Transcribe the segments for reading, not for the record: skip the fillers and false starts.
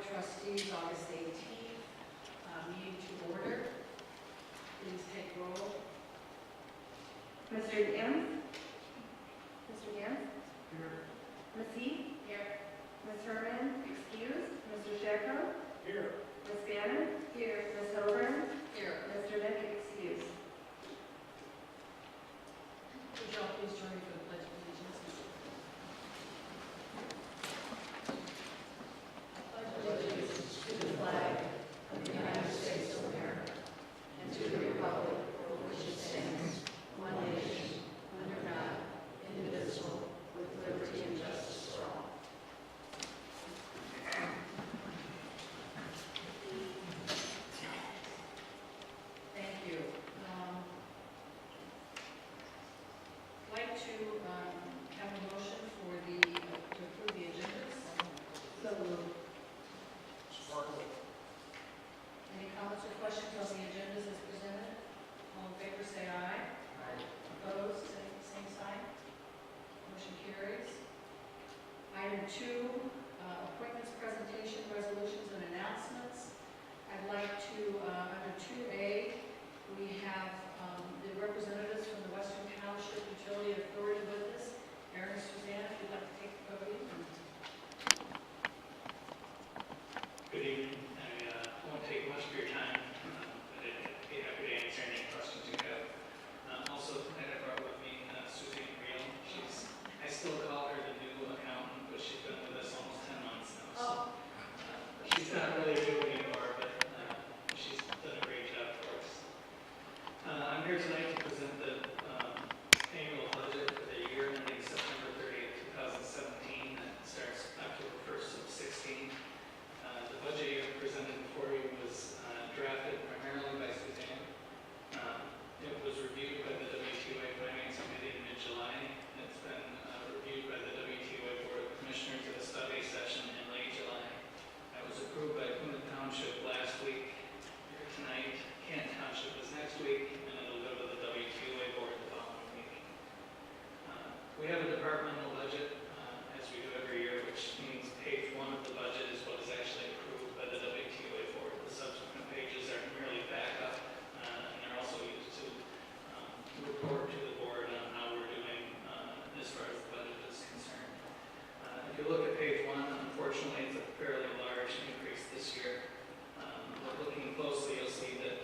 of Trustees, August 18th, meeting to order. Please take roll. Mr. Gans? Mr. Gans? Here. Ms. Heath? Here. Ms. Herman, excused. Mr. Shacko? Here. Ms. Bannon? Here. Ms. Hilburn? Here. Mr. Nick, excused. Would y'all please join me for the Pledge of Allegiance? I pledge allegiance to the flag of the United States of America and to the republic for which it stands, one nation, under God, indivisible, with liberty and justice for all. Thank you. I'd like to have a motion for to approve the agendas. So moved. Sparkle. Any comments or questions on the agendas as presented? All in favor, say aye. Aye. Opposed, same sign. Motion carries. Item 2, appointments, presentation, resolutions, and announcements. I'd like to, under 2A, we have the representatives from the Western Township Utility Authority with us. Aaron and Suzanne, if you'd like to take the podium. Good evening. I won't take much of your time, but I'd be happy to answer any questions you have. Also, tonight I brought with me Suzanne Real. I still call her the new accountant, but she's been with us almost 10 months now. So, she's not really new anymore, but she's done a great job for us. I'm here tonight to present the annual budget for the year ending September 30th, 2017. That starts October 1st of 16. The budget year presented before you was drafted primarily by Suzanne. It was reviewed by the WTOA Finance Committee in mid-July. It's been reviewed by the WTOA Board of Commissioners at a study session in late July. It was approved by Plymouth Township last week. Here tonight, Kent Township is next week, and it'll go to the WTOA Board the following week. We have a departmental budget, as we do every year, which means page 1 of the budget is what is actually approved by the WTOA Board. The subsequent pages are merely backup, and they're also used to report to the board on how we're doing as far as the budget is concerned. If you look at page 1, unfortunately, it's a fairly large increase this year. But looking closely, you'll see that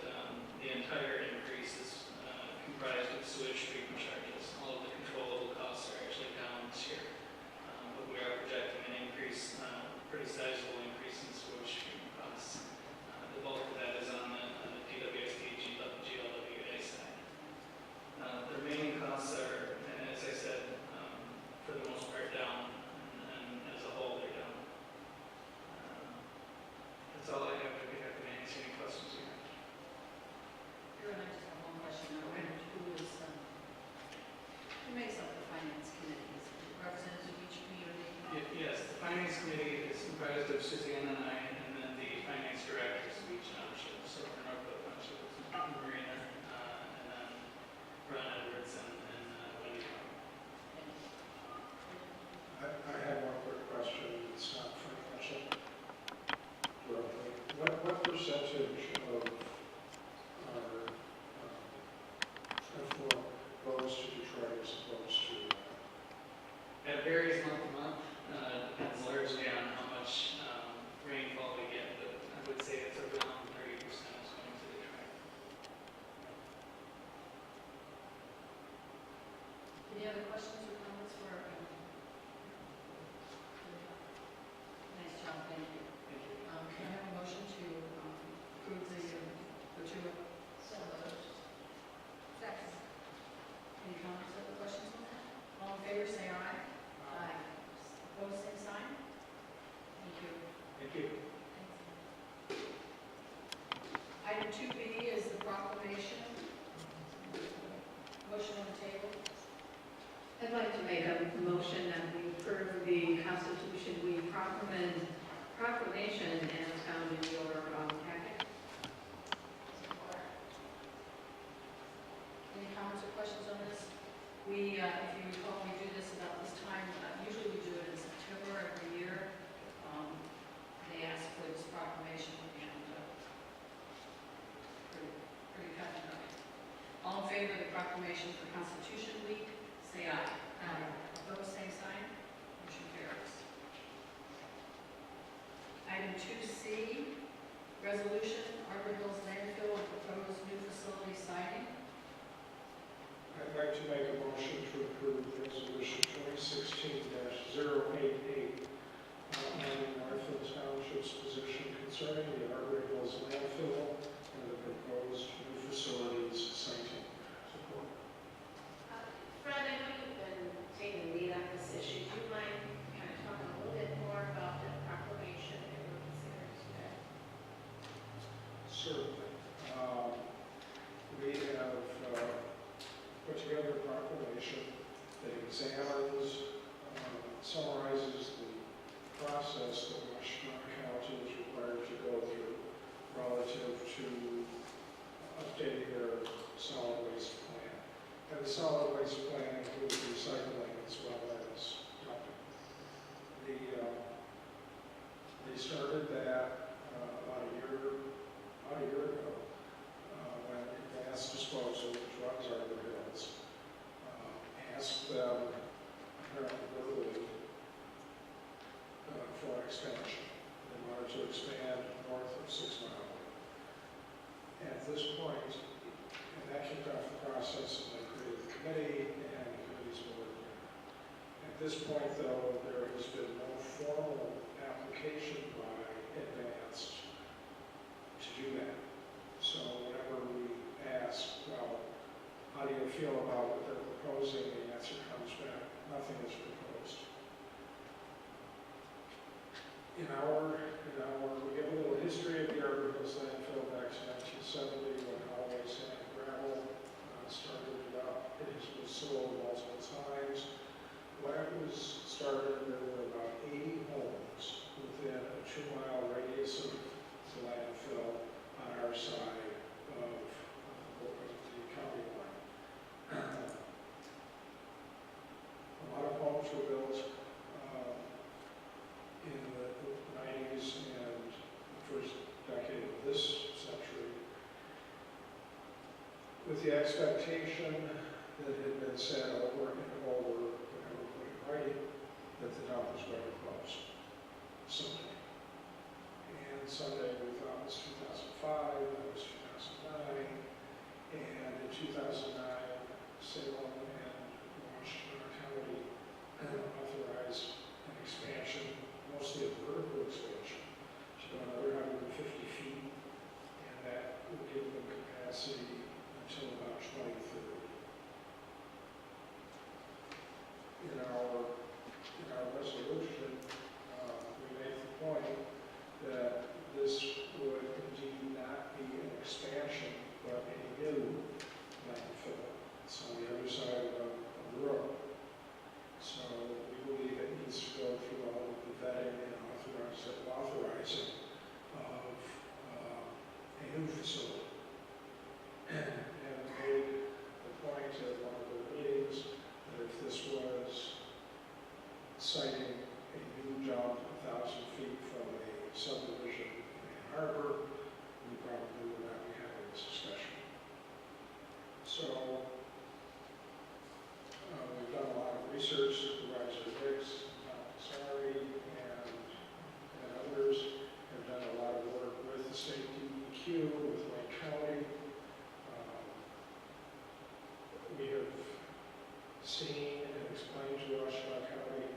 the entire increase is comprised of sewage treatment charges. All of the controllable costs are actually down this year. But we are projecting an increase, pretty sizable increase in sewage treatment costs. The bulk of that is on the DWSD GLWA side. The remaining costs are, as I said, for the most part down, and as a whole they're down. That's all I have. I'd be happy to answer any questions you have. Here, and I just have one question. Now, who makes up the finance committee? Is it representatives of each community? Yes, the finance committee is comprised of Suzanne and I, and then the finance directors of each township. So for Northville Township, it's Marina, and then Ron Edwards and Wendy Cohen. I have one quick question. It's not financial. Directly. What percentage of our effluent goes to Detroit as opposed to? That varies month to month, depends largely on how much rainfall we get, but I would say it's around 30% is going to Detroit. Any other questions or comments for nice job, thank you. Thank you. Can I have a motion to approve the two? So moved. Second. Any comments or questions on that? All in favor, say aye. Aye. Opposed, same sign. Thank you. Thank you. Item 2B is the proclamation. Motion on the table. I'd like to make a motion that we approve the Constitution Week proclamation as found in your packet. Any comments or questions on this? We, if you recall, we do this about this time. Usually we do it in September every year. They ask for the proclamation for Constitution Week, say aye. Aye. Opposed, same sign. Motion carries. Item 2C, resolution, Arbor Hills landfill proposed new facility siting. I'd like to make a motion to approve resolution 2016-088, outlining Northville Township's position concerning the Arbor Hills landfill and the proposed new facilities siting. Support. Fred, I know you've been taking the lead on this issue. Do you mind kind of talking a little bit more about the proclamation that we're considering today? Certainly. We have put together a proclamation that examines, summarizes the process that Washington County is required to go through relative to updating their solid waste plan. And the solid waste plan includes recycling as well as dumping. They started that about a year ago when Advanced Disposal, which runs Arbor Hills, asked them apparently verbally for expansion. They wanted to expand north of 6 Mile. At this point, and that kicked off the process, and they created the committee, and the committee's been working. At this point, though, there has been no formal application by Advanced to do that. So whenever we ask, well, how do you feel about what they're proposing, the answer comes back, nothing is proposed. We have a little history of the Arbor Hills landfill back to 1970 when Holloway Sand and Gravel started it up. It was sold multiple times. When it was started, there were about 80 homes within a 2-mile radius of the landfill on our side of the county line. A lot of homes were built in the 90s and the first decade of this century with the expectation that had been said over and over, but never put in writing, that the dump was going to close someday. And someday we thought was 2005, that was 2009, and in 2009, Salem and Washington County authorized an expansion, mostly a vertical expansion, to go another 150 feet, and that would give them capacity until about 2030. In our resolution, we make the point that this would indeed not be an expansion, but a new landfill. It's on the other side of the road. So we believe it needs to go through all of the vetting and authorizing of a new facility. And made the point at one of the meetings that if this was citing a new dump 1,000 feet from a subdivision in Ann Arbor, we probably would not be having this discussion. So we've done a lot of research. Supervisor Hicks, Sorry, and others have done a lot of work with the state DEQ, with Wayne County. We have seen and explained to Washington County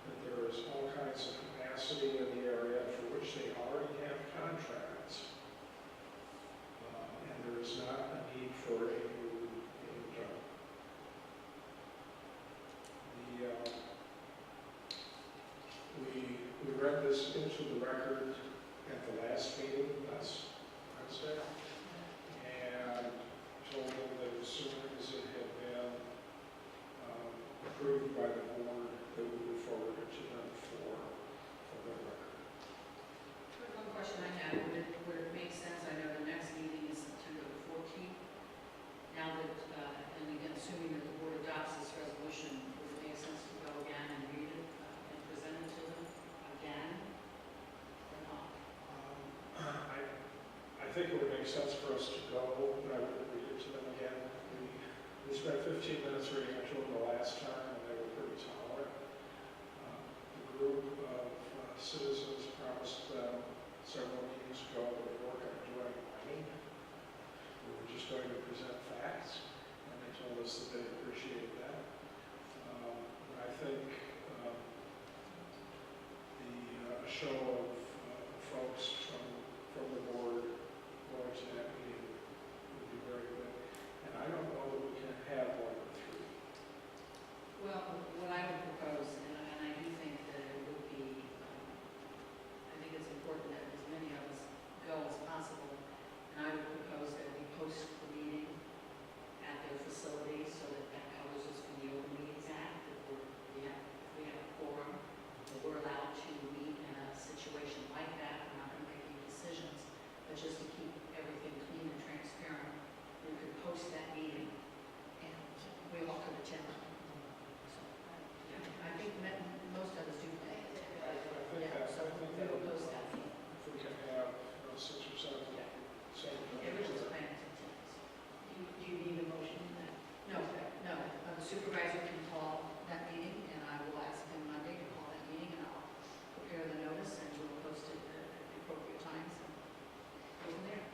that there is all kinds of capacity in the area for which they already have contracts. And there is not a need for a new dump. We read this into the record at the last meeting last Wednesday, and told them that as soon as it had been approved by the board, that we would forward it to them for the record. One question I had, would it make sense, I know the next meeting is September the 14th. Now that, and again, assuming that the board adopts this resolution, would it make sense to go again and read it and present it to them again, or not? I think it would make sense for us to go, but I would read it to them again. This spent 15 minutes reading into them the last time, and they were pretty tolerant. The group of citizens promised them several meetings ago that we weren't going to do any mining. We were just going to present facts, and they told us that they appreciated that. I think a show of folks from the board going to that meeting would be very good. And I don't know that we can have more than 3. Well, what I would propose, and I do think that it would be, I think it's important that as many of us go as possible, and I would propose that we post the meeting at their facility so that that covers us from the Open Meetings Act, that we have a quorum, that we're allowed to meet in a situation like that. We're not going to make any decisions, but just to keep everything clean and transparent, we could post that meeting and we all could attend. So, I think most of us do that. Yeah, so we will post that. If we can have 6 or 7, Everyone's planning to attend. Do you need a motion in that? No, the supervisor can call that meeting, and I will ask him Monday to call that meeting, and I'll prepare the notice, and we'll post it at the appropriate times, and go from there.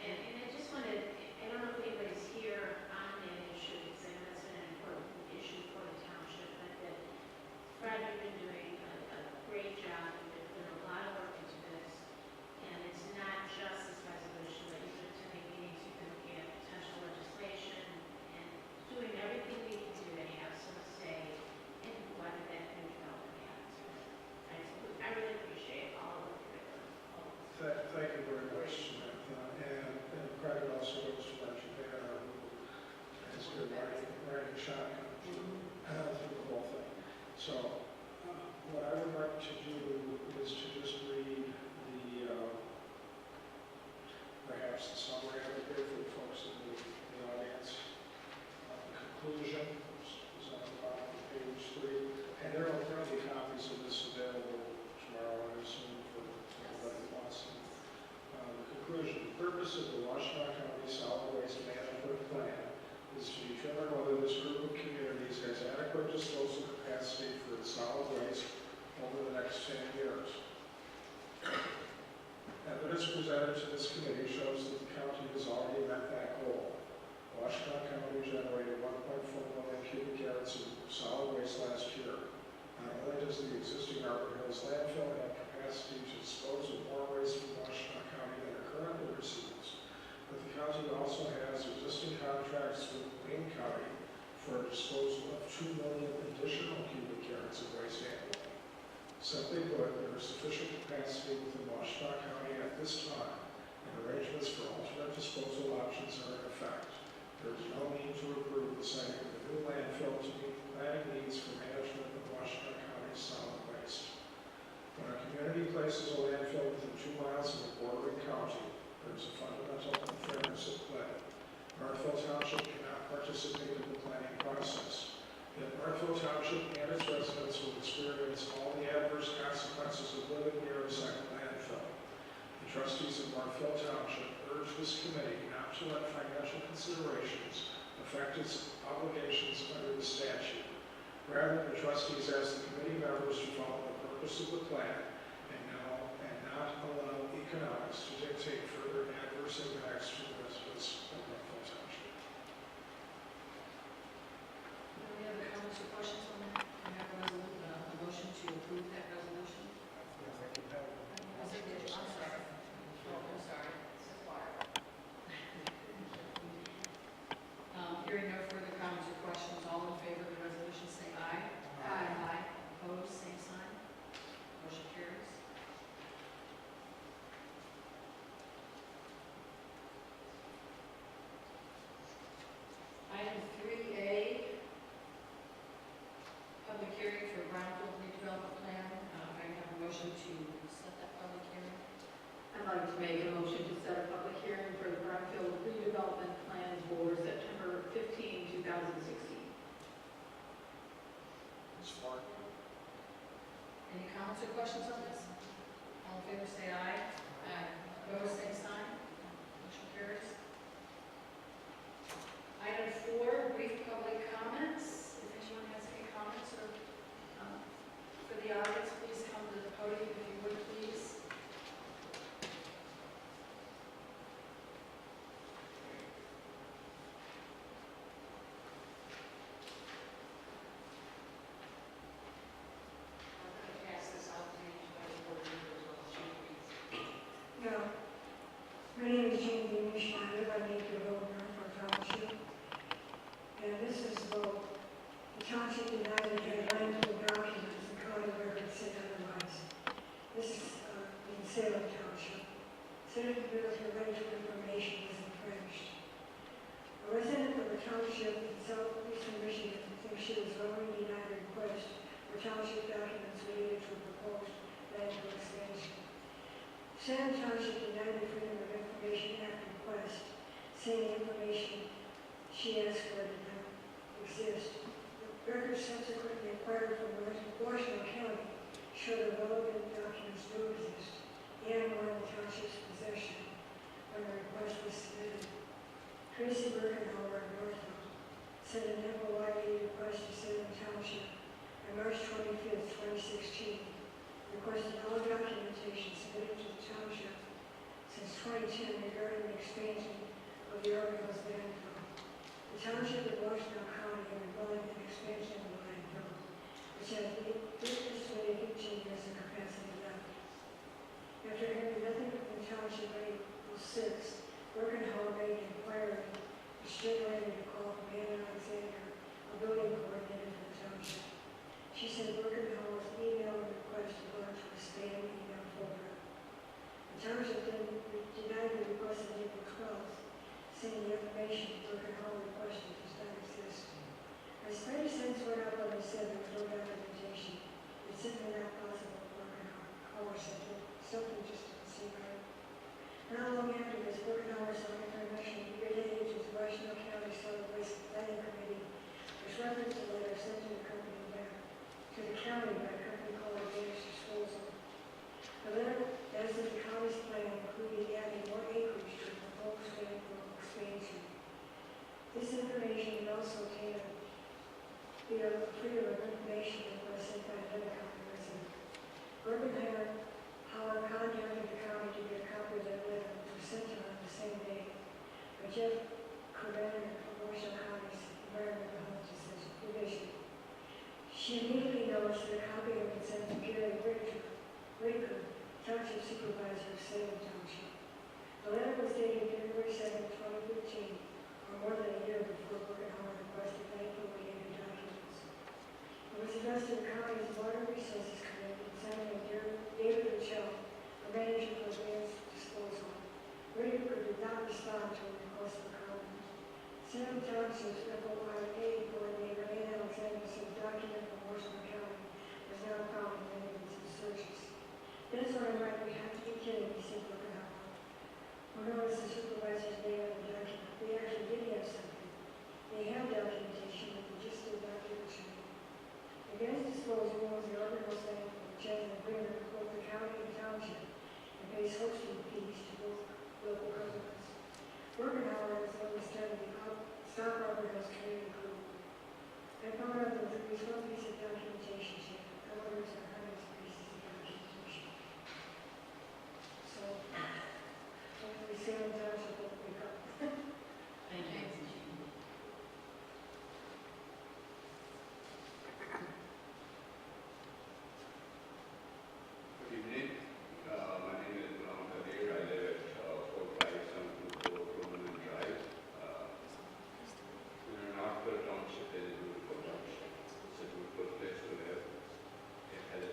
And I just wanted, I don't know if anybody's here on that issue, because I know that's been an important issue for the township, but that Fred, you've been doing a great job, and there's been a lot of work into this, and it's not just this resolution, but you've been attending meetings, you've been looking at potential legislation, and doing everything we can do to have some say in whether that new development happens. I really appreciate all of the work you're doing. Thank you very much, Samantha. And credit also goes to Reggie Banner, who has been riding shotgun through the whole thing. So what I would like to do is to just read perhaps the summary of it here for the folks in the audience. The conclusion is on the bottom of page 3. And there will be copies of this available tomorrow, I assume, for everybody who wants them. The conclusion, the purpose of the Washtenaw County Solid Waste Management Plan is to determine whether this group of communities has adequate disposal capacity for its solid waste over the next 10 years. Evidence presented to this committee shows that the county has already met that goal. Washtenaw County generated 1.4 million cubic yards of solid waste last year. Not only does the existing Arbor Hills landfill have capacity to dispose of more waste from Washtenaw County than it currently receives, but the county also has existing contracts with Wayne County for a disposal of 2 million additional cubic yards of waste annually. Simply put, there is sufficient capacity within Washtenaw County at this time, and arrangements for alternate disposal options are in effect. There is no need to approve the siting of a new landfill to meet planning needs for management of Washtenaw County's solid waste. When a community places a landfill within 2 miles of a bordering county, there is a fundamental unfairness at play. Northville Township cannot participate in the planning process. Yet Northville Township and its residents will experience all the adverse consequences of living near a second landfill. The trustees of Northville Township urge this committee not to let financial considerations affect its obligations under the statute. Rather, the trustees ask the committee members to follow the purpose of the plan and not allow economics to dictate further adverse impacts to the residents of Northville Township. Any other comments or questions on that? Can I have a motion to approve that resolution? Yes, I can have I'm sorry. Oh, I'm sorry. Hearing no further comments or questions, all in favor of the resolution say aye. Aye. Opposed, same sign. Motion carries. Item 3A, public hearing for brownfield redevelopment plan. I have a motion to set that public hearing. I'd like to make a motion to set a public hearing for the brownfield redevelopment plan for September 15, 2016. Support. Any comments or questions on this? All in favor say aye. Aye. Opposed, same sign. Motion carries. Item 4, brief public Salem Township. Sensibility of relative information was infringed. A resident of the township in southeastern Michigan thinks she was wrongly denied a request for township documents related to a proposed landfill expansion. Salem Township denied the Freedom of Information Act request, saying the information she asked for did not exist. The records subsequently acquired from Washington County show the relevant documents do exist and were in the township's possession when the request was submitted. Tracy Birkenhauer of Northville sent an FOIA request to Salem Township on March 25, 2016, requested all documentation submitted to the township since 2010 regarding the expansion of the Oregon landfill. The township of Washington County have been building an expansion of the landfill, which has estimated 15 years of capacity left. After hearing nothing from the township on April 6, Birkenhauer made an inquiry and straight ready to call from Ann Alexander, a building coordinator for the township. She said Birkenhauer's email and request to go into a spam email folder. The township then denied the request on April 12th, saying the information Birkenhauer requested does not exist. As Spidey sense went up when they said there was no documentation, it's simply not possible for Birkenhauer said something just didn't seem right. Not long after this, Birkenhauer saw information related to the Washington County Solid Waste Planning Committee, which referenced a letter sent to the company back to the county by a company called Advanced Disposal. The letter, as of the county's plan, included adding more acreage to the proposed landfill expansion. This information would also obtain via freedom of information request sent by another county resident. Birkenhauer contacted the county to get a copy of that letter, which was sent to her the same day by Jeff Corbannon of Washington County's Environmental Health Division. She immediately noticed that a copy had been sent to Gary Whitaker, Township Supervisor of Salem Township. The letter was dated February 7, 2015, or more than a year before Birkenhauer requested landfill-related documents. It was addressed to the county's Water Resources Committee and signed by David Mitchell, a manager for Advanced Disposal. Whitaker did not respond to a request for comment. Salem Township's FOIA coordinator, Ann Alexander, said the document from Washington County was not found in any of its searches. That's why I'm right, we have to be kidding, he said Birkenhauer. Who knows the supervisor's name on the document? We actually did have something. They have documentation, but they just did not give it to me. Advanced Disposal owns the Oregon landfill, which has an agreement with both the county and township, and pays hosting fees to both local governments. Birkenhauer is one that started the South Oregon Community Group. I found out that there was one piece of documentation here. I wonder if there are hundreds of pieces of documentation. So, hopefully Salem Township will pick up. Thank you. Good evening. My name is Northville. I live at 45724 Roman Drive. In Northville Township, there is a beautiful township. It's a beautiful place to live. It has a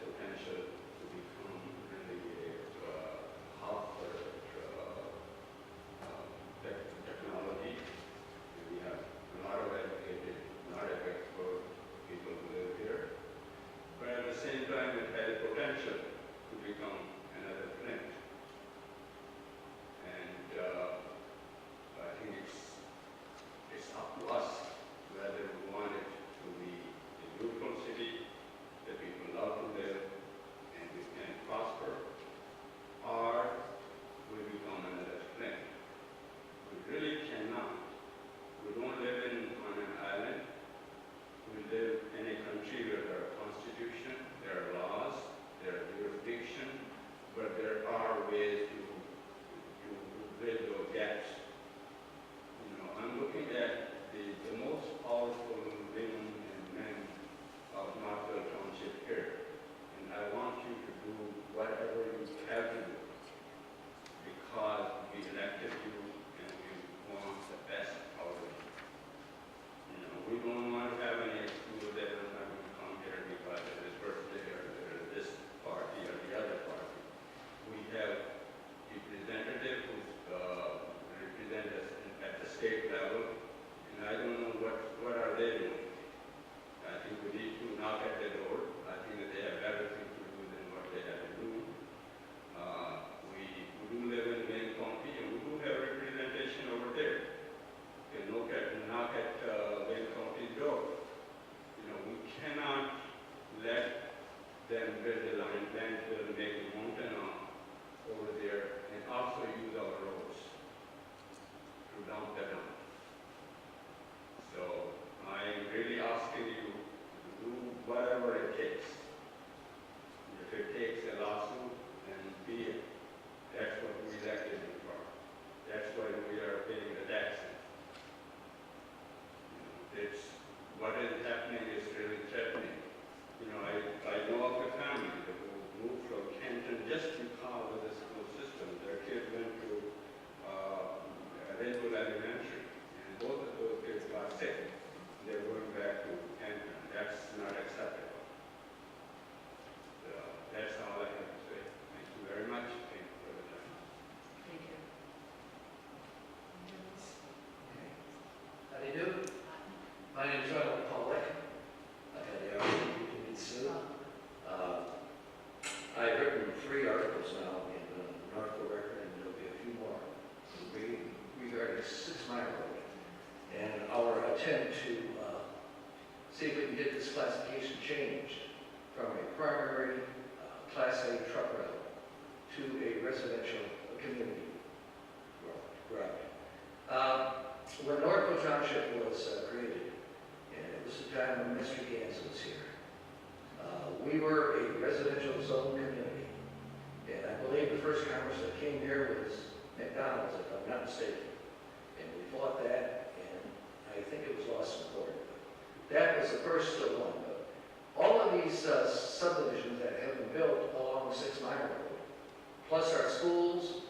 intend to see if we can get this classification changed from a primary Class A truck route to a residential community route. When Northville Township was created, and it was the time when Mr. Gans was here, we were a residential zone community. And I believe the first Congress that came here was McDonald's, if I'm not mistaken. And we fought that, and I think it was lost in court. That was the first one. But all of these subdivisions that have been built along 6 Mile Road, plus our schools,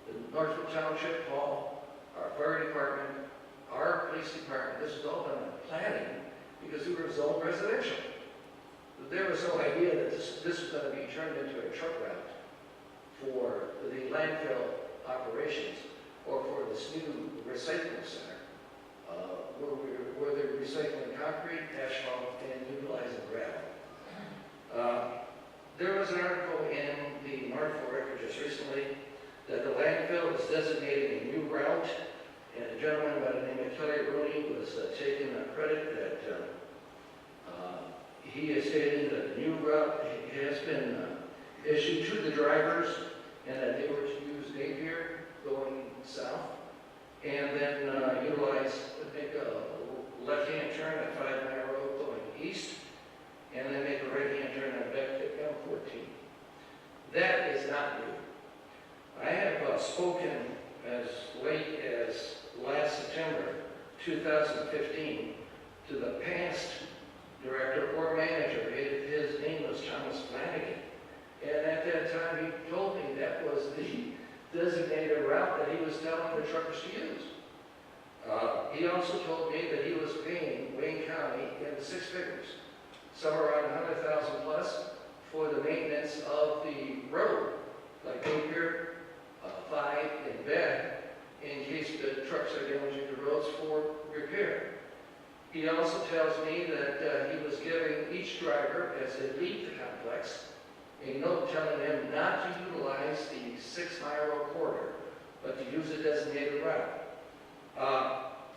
the Northville Township Hall, our fire department, our police department, this was all done in planning because we were zoned residential. There was no idea that this was going to be turned into a truck route for the landfill operations or for this new recycling center where they're recycling concrete, asphalt, and utilizing gravel. There was an article in the Northville Record just recently that the landfill is designated a new route, and a gentleman by the name of Kelly Rooney was taking credit that he has stated that the new route has been issued to the drivers and that they were to use Napier going south and then make a left-hand turn at 5 Mile Road going east and then make a right-hand turn on back to M14. That is not new. I have spoken as late as last September 2015 to the past director or manager. His name was Thomas Flanagan. And at that time, he told me that was the designated route that he was telling the truckers to use. He also told me that he was paying Wayne County in 6 figures, somewhere around 100,000 plus, for the maintenance of the road, like Napier, 5, and Bed, in case the trucks are damaging the roads for repair. He also tells me that he was giving each driver, as they leave the complex, a note telling them not to utilize the 6 Mile Road corridor, but to use a designated route.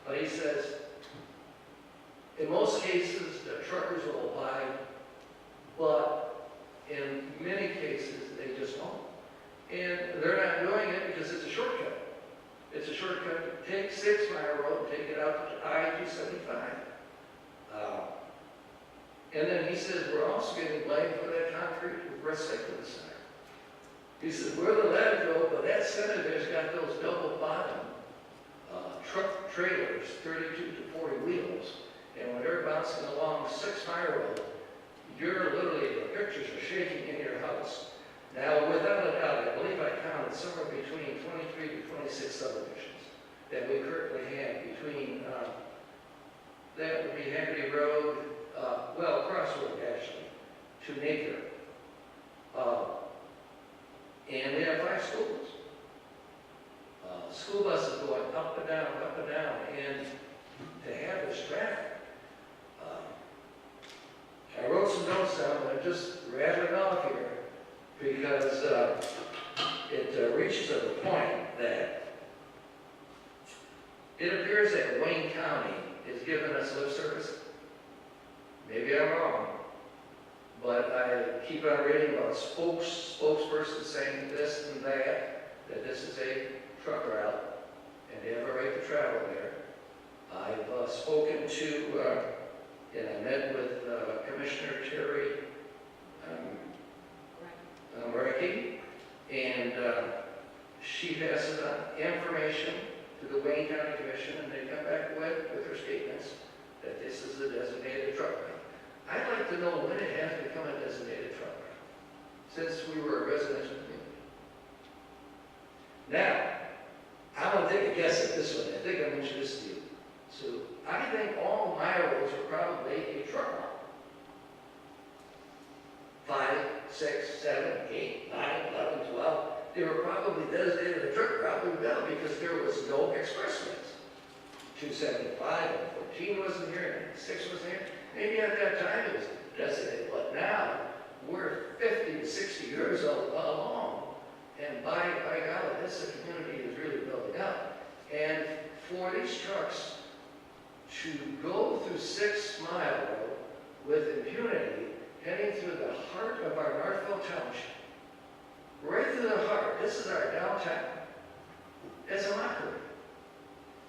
But he says, in most cases, the truckers will abide, but in many cases, they just won't. And they're not doing it because it's a shortcut. It's a shortcut to take 6 Mile Road and take it out to I-275. And then he says, we're also getting blamed for that concrete recycling center. He says, where the landfill, but that center there's got those double bottom truck trailers, 32 to 40 wheels. And when they're bouncing along 6 Mile Road, you're literally, the pictures are shaking in your house. Now, without a doubt, I believe I counted somewhere between 23 to 26 subdivisions that we currently have between, that would be Henry Road, Crossroad actually, to Napier. And we have 5 schools. School buses going up and down, and to have this traffic. I wrote some notes down, but I'm just rattling off here because it reaches a point that it appears that Wayne County is giving us lip service. Maybe I'm wrong, but I keep on reading about spokespersons saying this and that this is a truck route, and they have a right to travel there. I've spoken to, and I met with Commissioner Terry Murky, and she passes on information to the Wayne County Commission, and they come back with her statements that this is a designated truck route. I'd like to know when it has become a designated truck route, since we were a residential community. Now, I'm going to take a guess at this one. I think I mentioned this to you. So, I think all my roads were probably a truck route. 5, 6, 7, 8, 9, 11, 12. They were probably designated a truck route because there was no expressways. 275 and 14 wasn't here, and 6 was here. Maybe at that time it was designated, but now we're 50 to 60 years along, and by golly, this community is really building up. And for these trucks to go through 6 Mile Road with impunity, heading through the heart of our Northville Township. Right through the heart. This is our downtown. It's a mockery.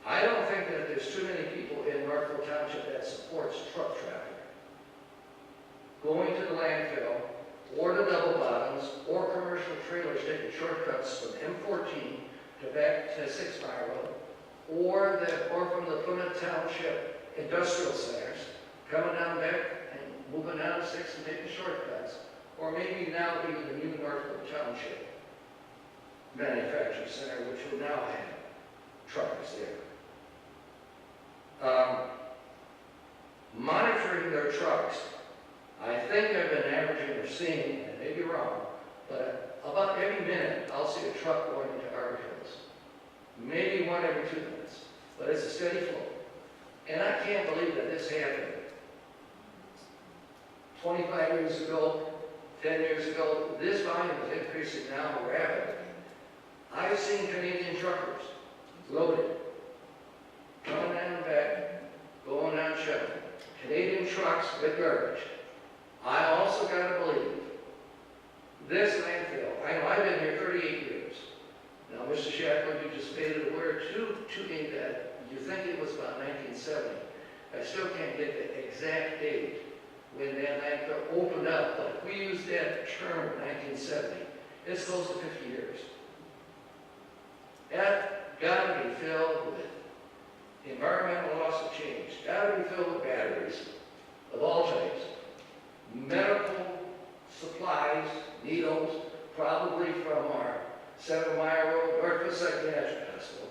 I don't think that there's too many people in Northville Township that supports truck traffic going to the landfill, or the double bottoms, or commercial trailers taking shortcuts from M14 to back to 6 Mile Road, or from the Plymouth Township industrial centers, coming down back and moving down 6 and taking shortcuts, or maybe now even the new Northville Township manufacturing center, which will now have truckers there. Monitoring their trucks. I think I've been averaging or seeing, and I may be wrong, but about every minute I'll see a truck going into Arbor Hills. Maybe one every 2 minutes, but it's a steady flow. And I can't believe that this happened 25 years ago, 10 years ago. This volume is increasing now rapidly. I've seen Canadian truckers loaded, coming down the back, going down Shepard. Canadian trucks with garbage. I also got to believe this landfill, I know I've been here 38 years. Now, Mr. Shackler, you just made it aware to me that you think it was about 1970. I still can't get the exact date when that landfill opened up, but we use that term 1970. It's close to 50 years. That got to be filled with environmental loss of change, got to be filled with batteries of all types, medical supplies, needles, probably from our 7 Mile Road Northville Psychiatric Hospital,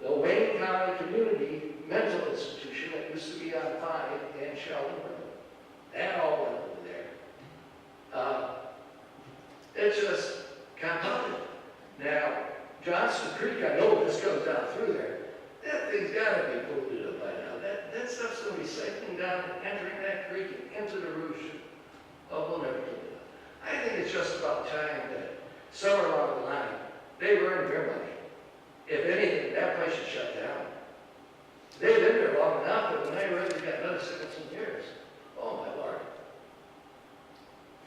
the Wayne County Community Mental Institution that used to be on 5 and Sheldon Road. That all went over there. It's just compounded. Now, Johnson Creek, I know this goes down through there. That thing's got to be polluted up by now. That stuff's going to be sinking down, entering that creek and into the Rouge. Oh, we'll never clean it up. I think it's just about time that somewhere along the line, they earned their money. If anything, that place should shut down. They've been there long enough, but when they read they got another 17 years. Oh, my Lord.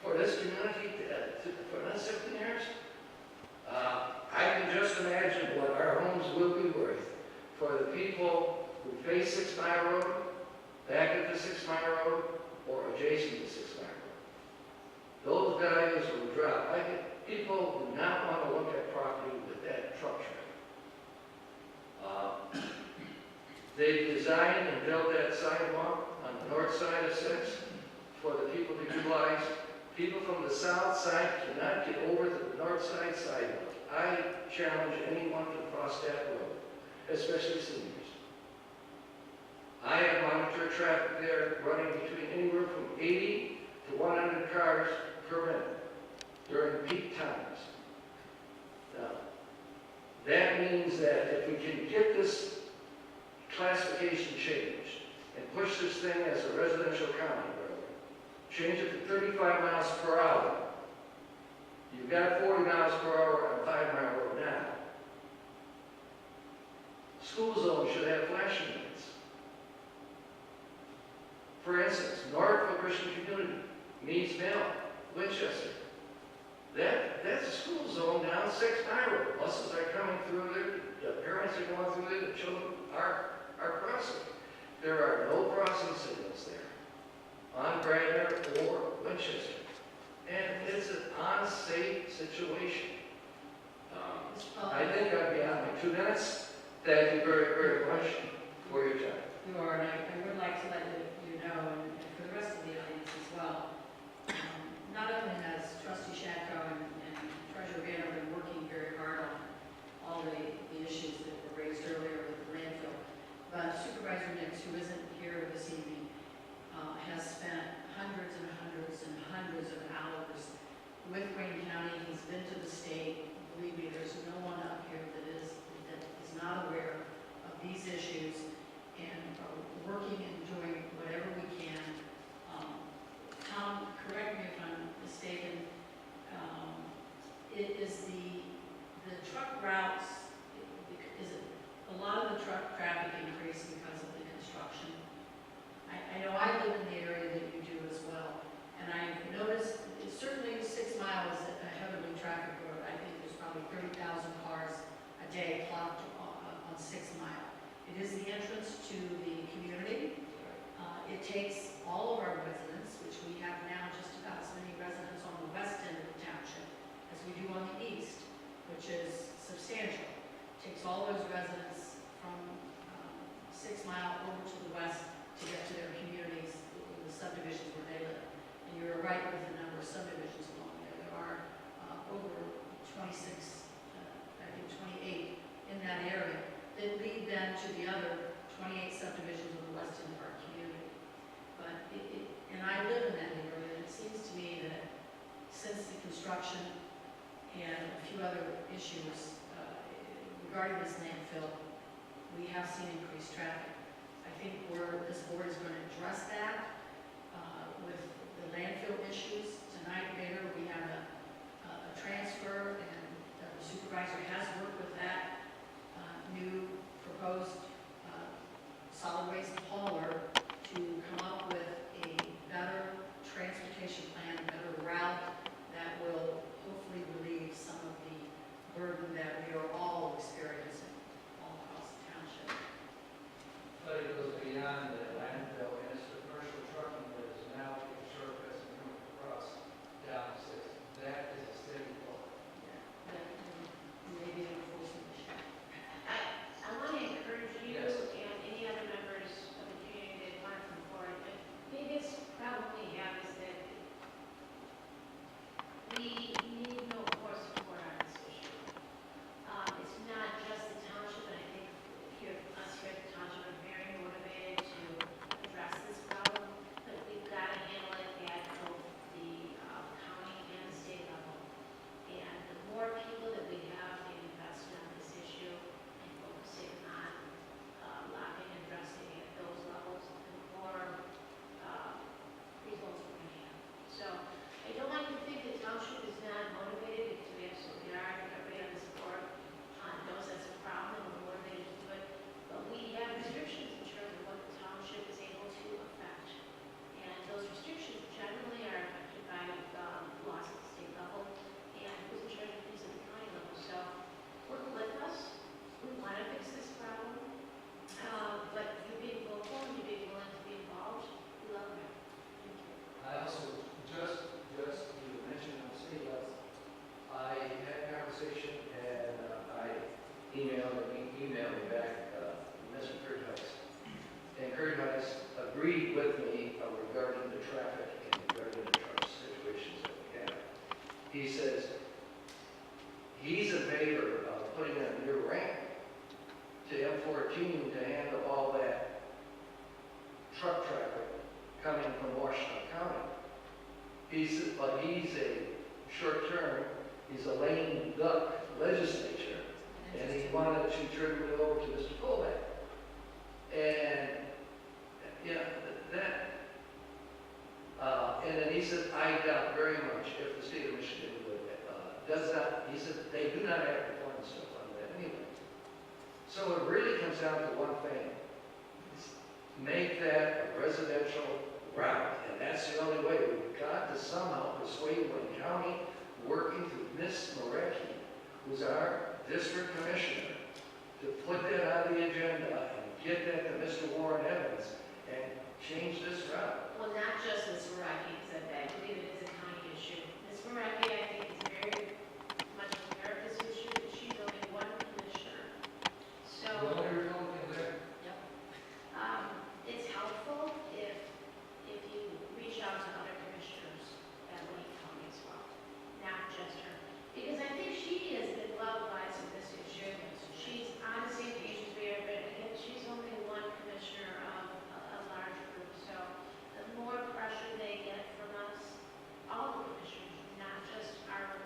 For this community, for another 17 years, I can just imagine what our homes will be worth for the people who face 6 Mile Road, back at the 6 Mile Road, or adjacent to 6 Mile Road. Those values will drop. People do not want to look at property with that truck traffic. They designed and built that sidewalk on the north side of 6 for the people to utilize. People from the south side cannot get over to the north side sidewalk. I challenge anyone to cross that road, especially seniors. I have monitored traffic there running between anywhere from 80 to 100 cars per minute during peak times. Now, that means that if we can get this classification changed and push this thing as a residential county road, change it to 35 miles per hour. You've got 40 miles per hour on 5 Mile Road now. School zones should have flashing lights. For instance, Northville Christian Community, Meads Mill, Winchester. That's a school zone down 6 Mile Road. Buses are coming through there, the parents are going through there, the children are crossing. There are no crossing signals there on Gradner or Winchester. And it's an unsafe situation. I think I'd be on my 2 minutes. Thank you very, very much for your time. You are, and I would like to let you know, and for the rest of the audience as well, not only has Trustee Shatko and Treasurer Banner been working very hard on all the issues that were raised earlier with the landfill, but Supervisor Nix, who isn't here this evening, has spent hundreds and hundreds and hundreds of hours with Wayne County. He's been to the state. Believe me, there's no one up here that is not aware of these issues and are working and doing whatever we can. Tom, correct me if I'm mistaken, it is the truck routes, is it a lot of the truck traffic increase because of the construction construction. I know I live in the area that you do as well, and I noticed, it's certainly 6 miles a heavily traffic road. I think there's probably 30,000 cars a day clocked on 6 Mile. It is the entrance to the community. It takes all of our residents, which we have now just about as many residents on the west end of the township as we do on the east, which is substantial. Takes all those residents from 6 Mile over to the west to get to their communities, the subdivisions where they live. And you're right with the number of subdivisions along there. There are over 26, I think 28 in that area that lead then to the other 28 subdivisions on the west end of our community. But and I live in that area, and it seems to me that since the construction and a few other issues regarding this landfill, we have seen increased traffic. I think this board is going to address that with the landfill issues. Tonight, Mayor, we have a transfer, and the supervisor has worked with that new proposed solid waste hauler to come up with a better transportation plan, a better route that will hopefully relieve some of the burden that we are all experiencing all across the township. But it goes beyond the landfill, and it's the commercial trucking that is now being surfaced and coming across down 6. That is a steady flow. That may be an enforcement issue. I want to encourage you Yes. and any other members of the community that want to come forward. The biggest problem we have is that we need no more support on this issue. It's not just the township, and I think us here at the township are very motivated to address this problem, but we've got to handle it at both the county and the state level. And the more people that we have being invested on this issue and focusing on locking and addressing it at those levels, the more results we're going to have. So I don't like to think the township is not motivated, because we absolutely are. I think everybody on this board knows that's a problem, and we're motivated to do it. But we have restrictions in terms of what the township is able to affect. And those restrictions generally are affected by laws at the state level and who's in charge of things at the county level. So work with us. We want to fix this problem. But you being vocal and you being willing to be involved, we love that. Thank you. I also, just you mentioned on the state level, I had a conversation and I emailed me back Mr. Kurthouse. And Kurthouse agreed with me regarding the traffic and regarding the truck situations that we have. He says he's in favor of putting a new ramp to M14 to handle all that truck traffic coming from Washington County. But he's a short-term, he's a lame duck legislature, and he wanted to turn it over to Mr. Pullman. And, and then he said, I doubt very much if the state of Michigan does not, he said, they do not have the funds to fund that anyway. So it really comes down to one thing. Make that a residential route, and that's the only way. We've got to somehow persuade Wayne County, working through Ms. Marecki, who's our district commissioner, to put that on the agenda and get that to Mr. Warren Evans and change this route. Well, not just Ms. Marecki said that. I believe it is a county issue. Ms. Marecki, I think, is very much aware of this issue, but she's only one commissioner. So it's helpful if you reach out to other commissioners at Wayne County as well, not just her. Because I think she has been well advised of this issue. She's on the same page as we are, but again, she's only one commissioner of a large group. So the more pressure they get from us, all the commissioners, not just our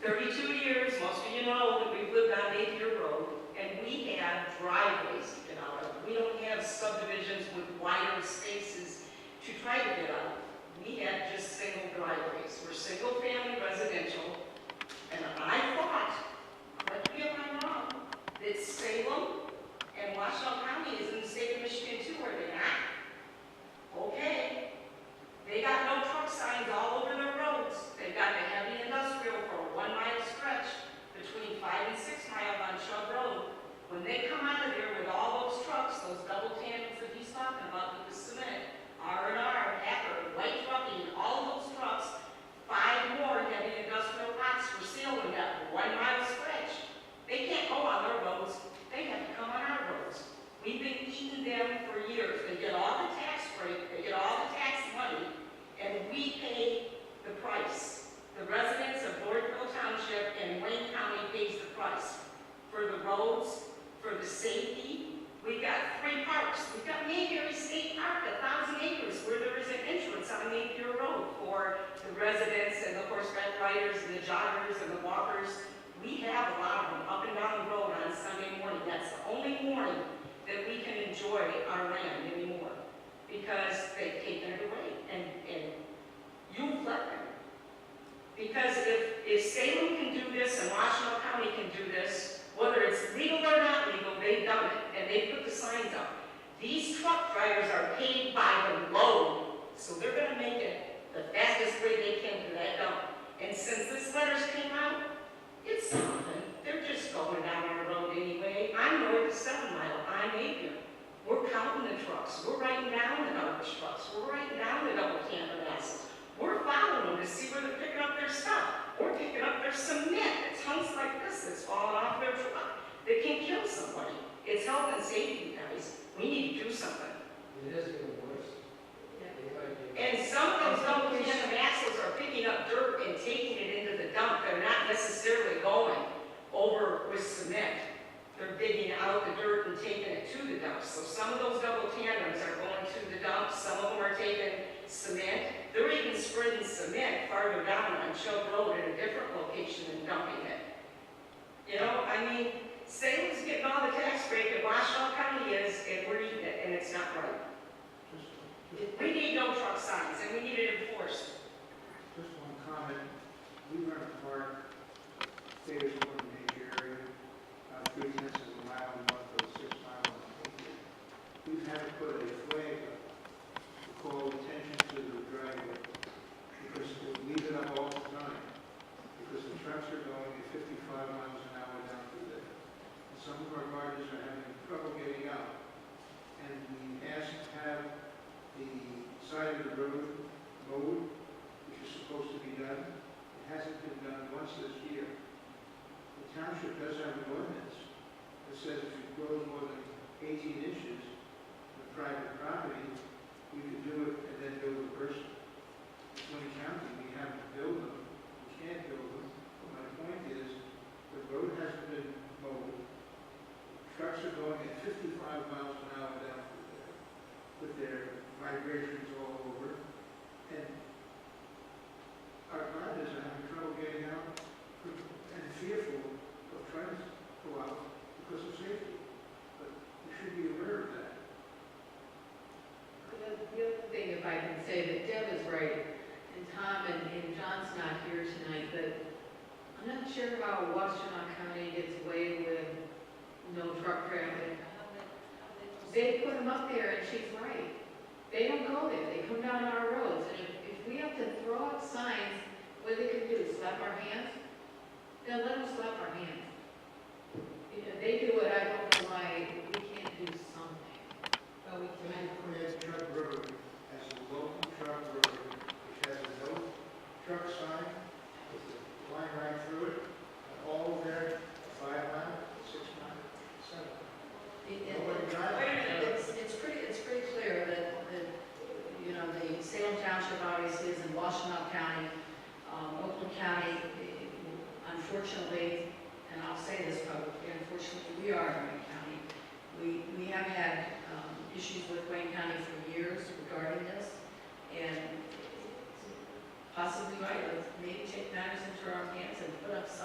32 years, most of you know that we've lived on Napier Road, and we have driveways to get out of. We don't have subdivisions with wider spaces to try to get out. We have just single driveways. We're single-family residential, and I thought, correct me if I'm wrong, that Salem and Washtenaw County is in the state of Michigan too, are they not? Okay. They got no truck signs all over their roads. They've got the heavy industrial for a 1 mile stretch between 5 and 6 mile on Chubb Road. When they come out of there with all those trucks, those double tandems that he's talking about with the cement, R&R, Hacker, White Trucking, all of those trucks, 5 more heavy industrial lots for sale in that 1 mile stretch. They can't go on their roads. They have to come on our roads. We've been eating them for years. They get all the tax break, they get all the tax money, and we pay the price. The residents of Northville Township and Wayne County pays the price for the roads, for the safety. We've got 3 parks. We've got Mayberry State Park, 1,000 acres, where there is an entrance on Napier Road for the residents and the horseback riders and the joggers and the walkers. We have a lot of them up and down the road on Sunday morning. That's the only morning that we can enjoy our land anymore, because they've taken it away, and you've let them. Because if Salem can do this and Washtenaw County can do this, whether it's legal or not legal, they've done it, and they put the signs up. These truck drivers are paid by the load, so they're gonna make it the fastest way they can to that dump. And since this letters came out, it's something. They're just going down our road anyway. I'm north of 7 Mile, I'm Napier. We're counting the trucks. We're writing down the garbage trucks. We're writing down the double tandem axles. We're following them to see where they're picking up their stuff. We're picking up their cement. It's hunks like this that's falling off their truck that can kill somebody. It's health and safety, guys. We need to do something. It is getting worse. And some of those double tandem axles are picking up dirt and taking it into the dump. They're not necessarily going over with cement. They're digging out the dirt and taking it to the dump. So some of those double tandems are going to the dump. Some of them are taking cement. They're even spreading cement farther down on Chubb Road at a different location and dumping it. You know, I mean, Salem's getting all the tax break and Washtenaw County is, and we're eating it, and it's not right. We need no truck signs, and we need it enforced. Just one comment. We run a park, Davis Point, major area, 3/10 of a mile north of 6 miles on Napier. We've had to put a flag up to call attention to the driveway, because we leave it up all the time, because the trucks are going at 55 miles an hour down through there. And some of our garbage are having trouble getting out. And we asked to have the side of the road mowed, which is supposed to be done. It hasn't been done once this year. The township does have an ordinance that says if it grows more than 18 inches on private property, we can do it and then build a person. In Wayne County, we have to build them. We can't build them. But my point is, the road hasn't been mowed. Trucks are going at 55 miles an hour down through there with their vibrations all over. And our drivers are having trouble getting out and fearful of trying to go out because of safety. But we should be aware of that. The other thing, if I can say, that Deb is right, and Tom and John's not here tonight, but I'm not sure how Washtenaw County gets away with no truck traffic. They put them up there, and she's right. They don't go there. They come down our roads, and if we have to throw up signs, what they can do, slap our hands? Then let them slap our hands. You know, they do it, I don't know why we can't do something. Well, we can. That truck road as a local truck road, which has a no truck sign with a line right through it, and all there, 5 mile, 6 mile, 7 mile. Nobody drives. It's pretty clear that, you know, the Salem Township obviously is in Washtenaw County, Oakland County, unfortunately, and I'll say this publicly, unfortunately, we are in Wayne County. We have had issues with Wayne County for years regarding this, and possibly right, let's maybe take matters into our own hands and put up signs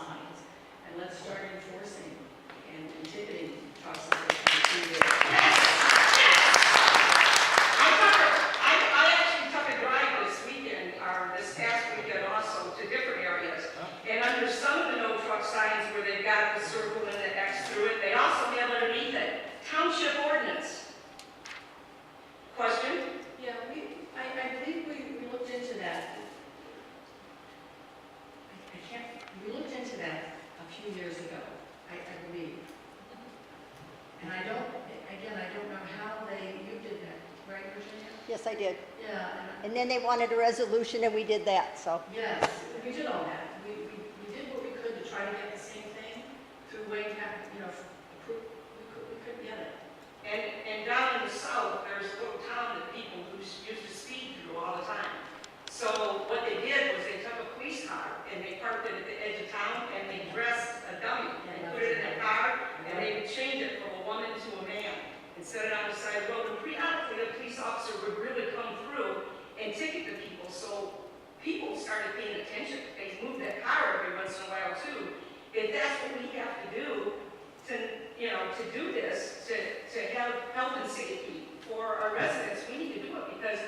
got the circle and the X through it. They also have underneath it, township ordinance. Question? Yeah, I believe we looked into that. We looked into that a few years ago, I believe. And I don't know how you did that, right, Virginia? Yes, I did. Yeah, And then they wanted a resolution and we did that, so. yes, we did all that. We did what we could to try to get the same thing through Wayne County, we couldn't get it. And down in the south, there's a little town that people who used to speed through all the time. So what they did was they took a police car and they parked it at the edge of town and they dressed a dummy and put it in a car and they would change it from a woman to a man and set it on the side of the road. And periodically, a police officer would really come through and ticket the people. So people started paying attention. They moved that car every once in a while too. If that's what we have to do to do this, to have health and safety for our residents, we need to do it because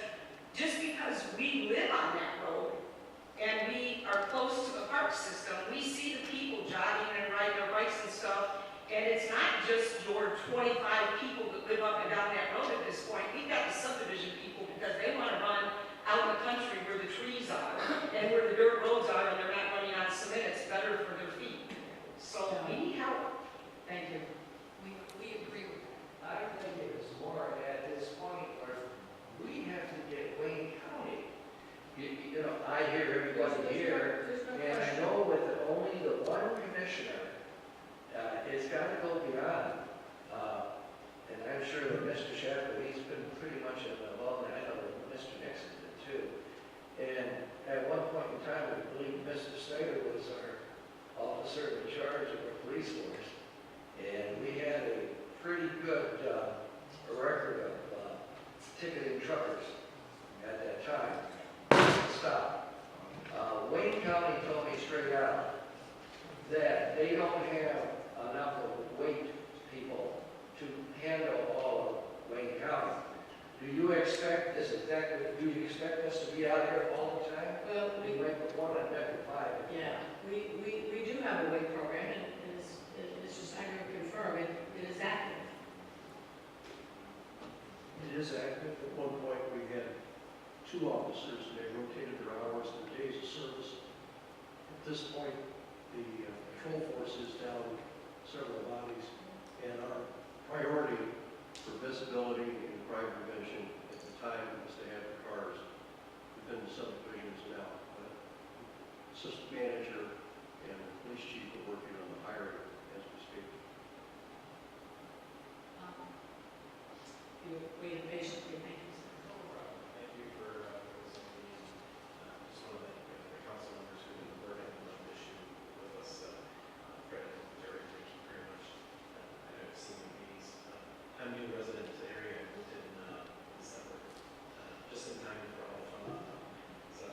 just because we live on that road and we are close to the park system, we see the people jogging and riding their bikes and stuff, and it's not just your 25 people that live up and down that road at this point. We've got the subdivision people because they want to run out in the country where the trees are and where the dirt roads are and they're not running on cement. It's better for their feet. So we need help. Thank you. We agree with that. I think it is more at this point where we have to get Wayne County. I hear everybody here, There's no and I question. know with only the one commissioner, it's got to go beyond. And I'm sure that Mr. Shepard, he's been pretty much involved, and I know that Mr. Nixon did too. And at one point in time, I believe Mr. Snyder was our officer in charge of the police force. And we had a pretty good record of ticketing truckers at that time. Stop. Wayne County told me straight out that they don't have enough of weight people to handle all of Wayne County. Do you expect this? Do you expect us to be out here all the time? Well, We went from 1 and back to 5. yeah, we do have a weight program, and it's just, I can confirm, it is active. It is active. At one point, we had 2 officers, and they rotated their hours and days of service. At this point, the patrol force is down several bodies, and our priority for visibility and crime prevention at the time was to have the cars within the subdivisions now. But assistant manager and police chief are working on the hiring as we speak. You waited patiently, thank you, sir. Thank you for presenting. Just want to thank the council members who have been working on the issue with us. Fred and Jerry, thank you very much. I know I've seen the meetings. I'm a new resident of the area. I moved in December, just in time for all the fun. So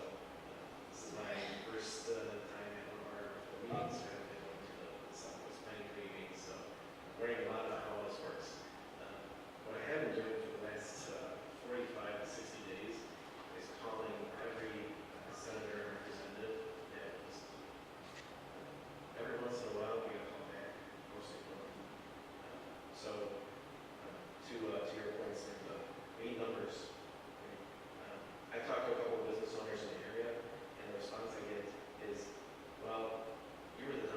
this is my first time at one of our meetings. I've been going to the Southwest Planning Committee meetings, so I'm learning a lot about how all this works. What I have been doing for the last 45 to 60 days is calling every senator and representative that was, every once in a while we get a call back, mostly from them. To your points, the main numbers. I talked to a couple of business owners in the area, and the response I get is, well, you were the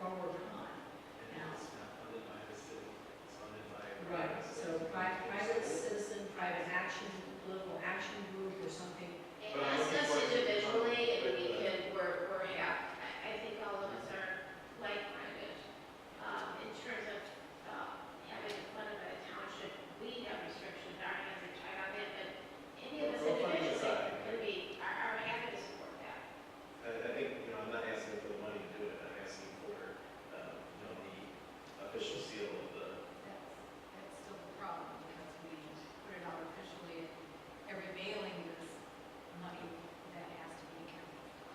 pro or con. And it's not funded by the city, it's funded by. Right, so private citizen, private action, political action group or something. And ask us individually, and we can, we're happy. I think all of us are like-minded. In terms of having it funded by the township, we have restrictions, our hands are tied on it, but any of us Well, funding individually aside, could be, are happy to support that. I think, I'm not asking for the money to do it, I'm asking for, the official seal of the. That's still the problem, because we put it out officially, every mailing is money that has to be accounted for.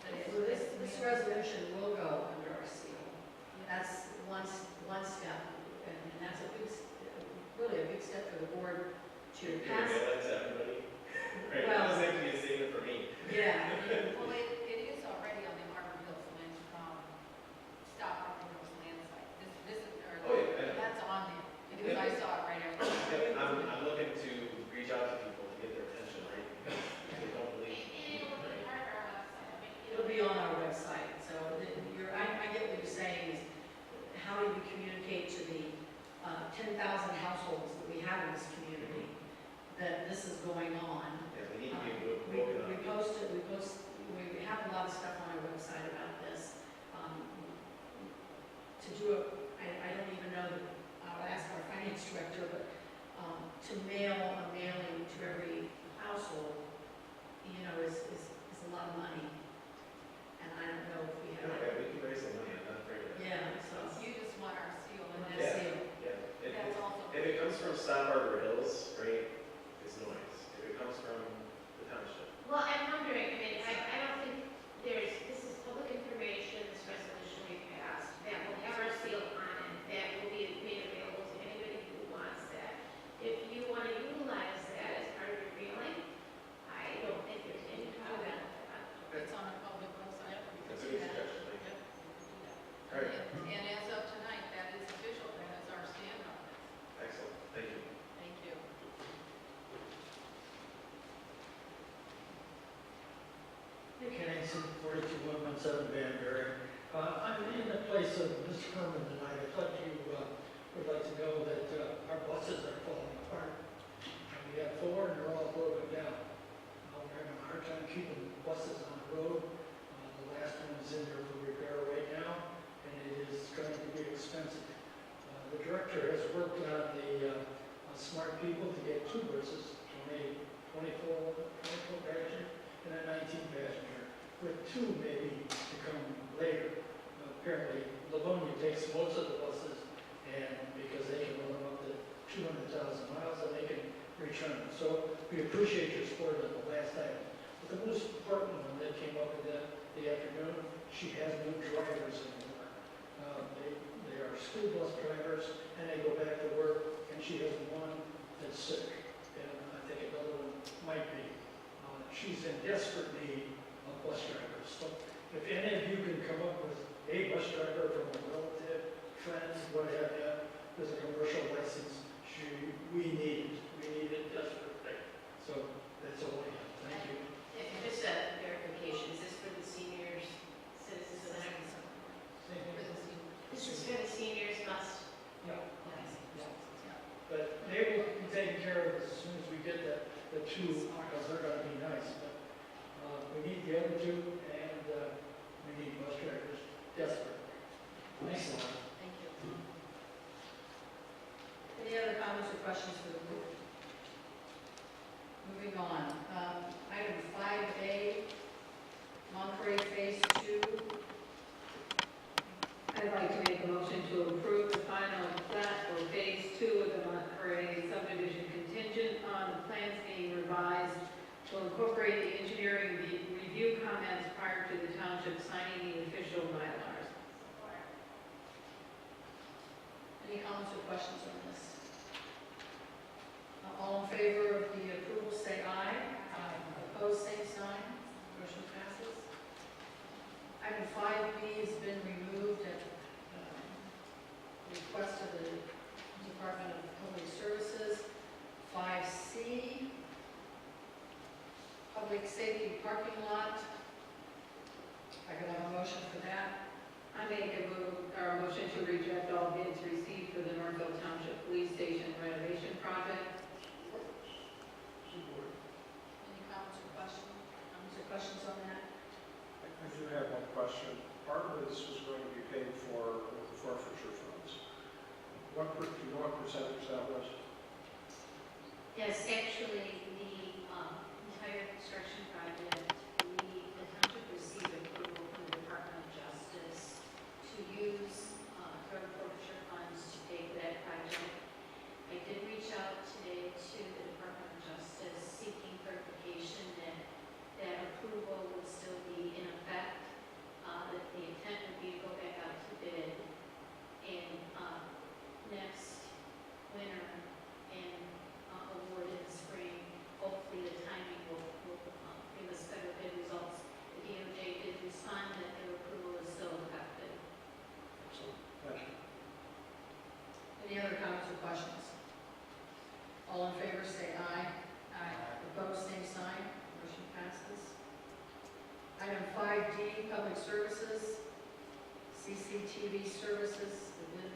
But So this resolution will go under our seal. That's one step, and that's really a big step for the board to You're pass. gonna mail that to everybody? Right, Well- it doesn't have to be a statement for me. Yeah, Well, it is already on the Arbor Hills land, stop Arbor Hills land site. This is, Oh, yeah, I know. that's on there, because I saw it right after. Yeah, I'm looking to reach out to people to get their attention, right? Because they don't believe. And it will be part of our website. I mean, it'll be on our website, so I get what you're saying is, how do we communicate to the 10,000 households that we have in this community that this is going on? Yeah, we need to be We woken up. we have a lot of stuff on our website about this. To do it, I don't even know, I'll ask our finance director, but to mail a mailing to every household, is a lot of money. And I don't know if we have, Okay, we can raise some money, I'm not afraid of it. yeah, so. You just want our seal, and Let's that's, see. Yeah, that's also. if it comes from Stop Arbor Hills, right, it's noise. If it comes from the township. Well, I'm wondering, I don't think this is public information, this resolution we passed, that will have our seal on it, that will be made available to anybody who wants that. If you want to utilize that as part of your mailing, I don't think there's any problem with that. It's on a public website. we can That's a do good that. suggestion, thank you. Yep, we can do that. All right, And as of tonight, that is official, that is our stand on this. excellent, thank you. Thank you. Nick Hanson, 42117 Banbury. I'm in the place of Mr. Herman tonight. I thought you would like to know that our buses are falling apart. We have 4 and they're all broken down. We're having a hard time keeping buses on the road. The last one is in there for repair right now, and it is going to be expensive. The director has worked on the smart people to get 2 buses, 24 passenger and a 19 passenger, with 2 maybe to come later. Apparently, Livonia takes most of the buses, and because they can run them up to 200,000 miles, and they can return them. So we appreciate your support on the last item. But the most important one that came up in the afternoon, she has no drivers anymore. They are school bus drivers, and they go back to work, and she has one that's sick, and I think another one might be. She's in desperate need of bus drivers. So if any of you can come up with a bus driver from a relative, friend, what have you, with a commercial license, we need it desperately. So that's all I have. Thank you. And just a verification, is this for the seniors, citizens center? This is for the seniors bus? Yeah. Yes. But they will be taken care of as soon as we get the 2, because they're going to be nice. But we need the other 2, and we need bus drivers desperately. Thanks a lot. Thank you. Any other comments or questions for the group? Moving on, item 5A, Monterey Phase 2. I'd like to make a motion to approve the final plat for phase 2 of the Monterey subdivision contingent on the plans being revised to incorporate the engineering review comments prior to the township signing the official Mylars. Any comments or questions on this? All in favor of the approval, say aye. Aye. Opposed, same sign. Motion passes. Item 5B has been removed at request of the Department of Public Services. 5C, Public Safety Parking Lot. I can have a motion for that. I'm make a motion to reject all bids received for the Northville Township Police Station renovation project. Support. Any comments or questions on that? I do have one question. Part of this was going to be paid for with the forfeiture funds. Do you know what percentage that was? Yes, actually, the entire construction project, the township received approval from the Department of Justice to use drug forfeiture funds to pay for that project. I did reach out today to the Department of Justice seeking clarification that that approval would still be in effect, that the intent would be to go back out to bid and next winter and award in the spring. Hopefully the timing will give us better bid results. The DOJ did respond that their approval is still effective. So, thank you. Any other comments or questions? All in favor, say aye. Aye. Opposed, same sign. Motion passes. Item 5D, Public Services, CCTV Services, the bid.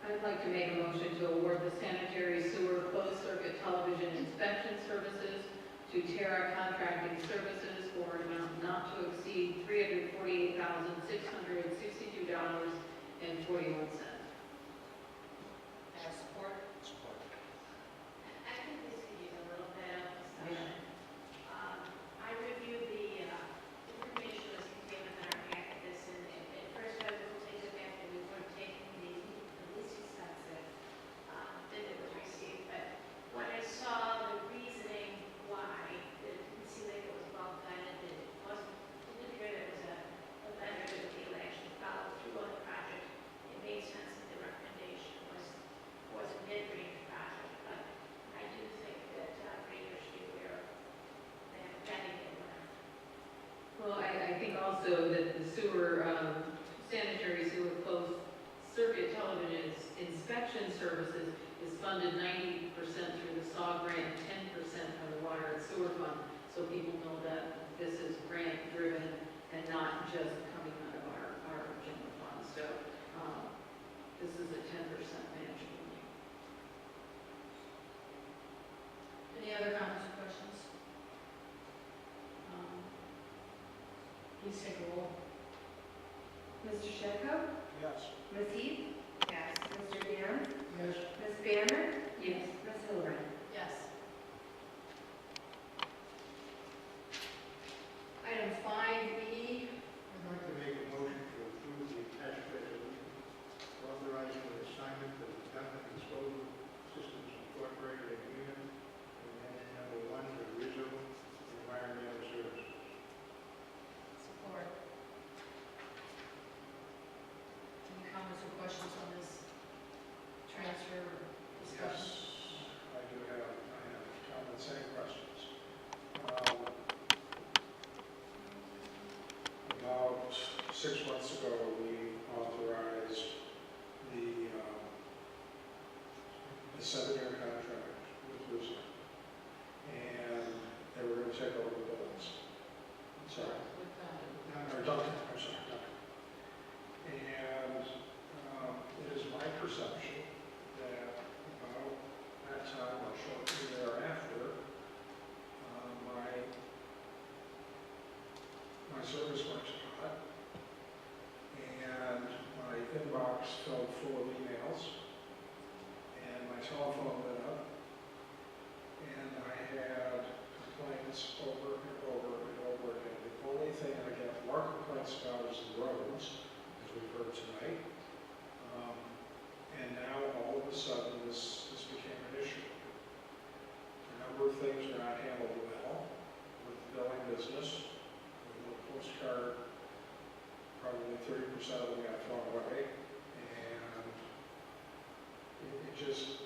I'd like to make a motion to award the sanitary sewer closed circuit television inspection services to Terra Contracting Services for an amount not to exceed $348,662.41. Have support? Support. I think this could use a little bit of discussion. I reviewed the information that was contained within our packet this, and at first I was taken aback that we weren't taking the least expensive bid that was received, but when I saw the reasoning why, it didn't seem like it was well vetted, it didn't appear there was a vendor that would be able to actually follow through on the project. It made sense that the recommendation was a mid-range project, but I do think that Rayner should be aware of that vetting it went. Well, I think also that the sewer, sanitary sewer closed circuit television inspection services is funded 90% through the SAW grant, 10% of the water and sewer fund. So people know that this is grant driven and not just coming out of our general fund. So, this is a 10% match. Any other comments or questions? Please take a roll. Mr. Shedko? Yes. Ms. Heath? Yes. Mr. Dan? Yes. Ms. Banner? Yes. Ms. Hildebrand? Yes. Item 5B, I'd like to make a motion to approve the attached resolution authorizing the assignment of the Dumping and Disposal Systems Incorporated agreement and then number 1 to Rizzo Environmental Services. support. Any comments or questions on this transfer or discussion? Yes, I have comments and questions. About 6 months ago, we authorized the 7-year contract with Rizzo. And they were going to take over the buildings. Sorry. Or Duncan, I'm sorry, Duncan. And it is my perception that about that time or shortly thereafter, my service went hot, and my inbox filled full of emails, and my telephone lit up, and I had complaints over and over and over again. The only thing I get more complaints about is the roads, as we've heard tonight. And now, all of a sudden, this became an issue. A number of things are not handled well with the billing business. The postcard, probably 30% of them got thrown away. And it just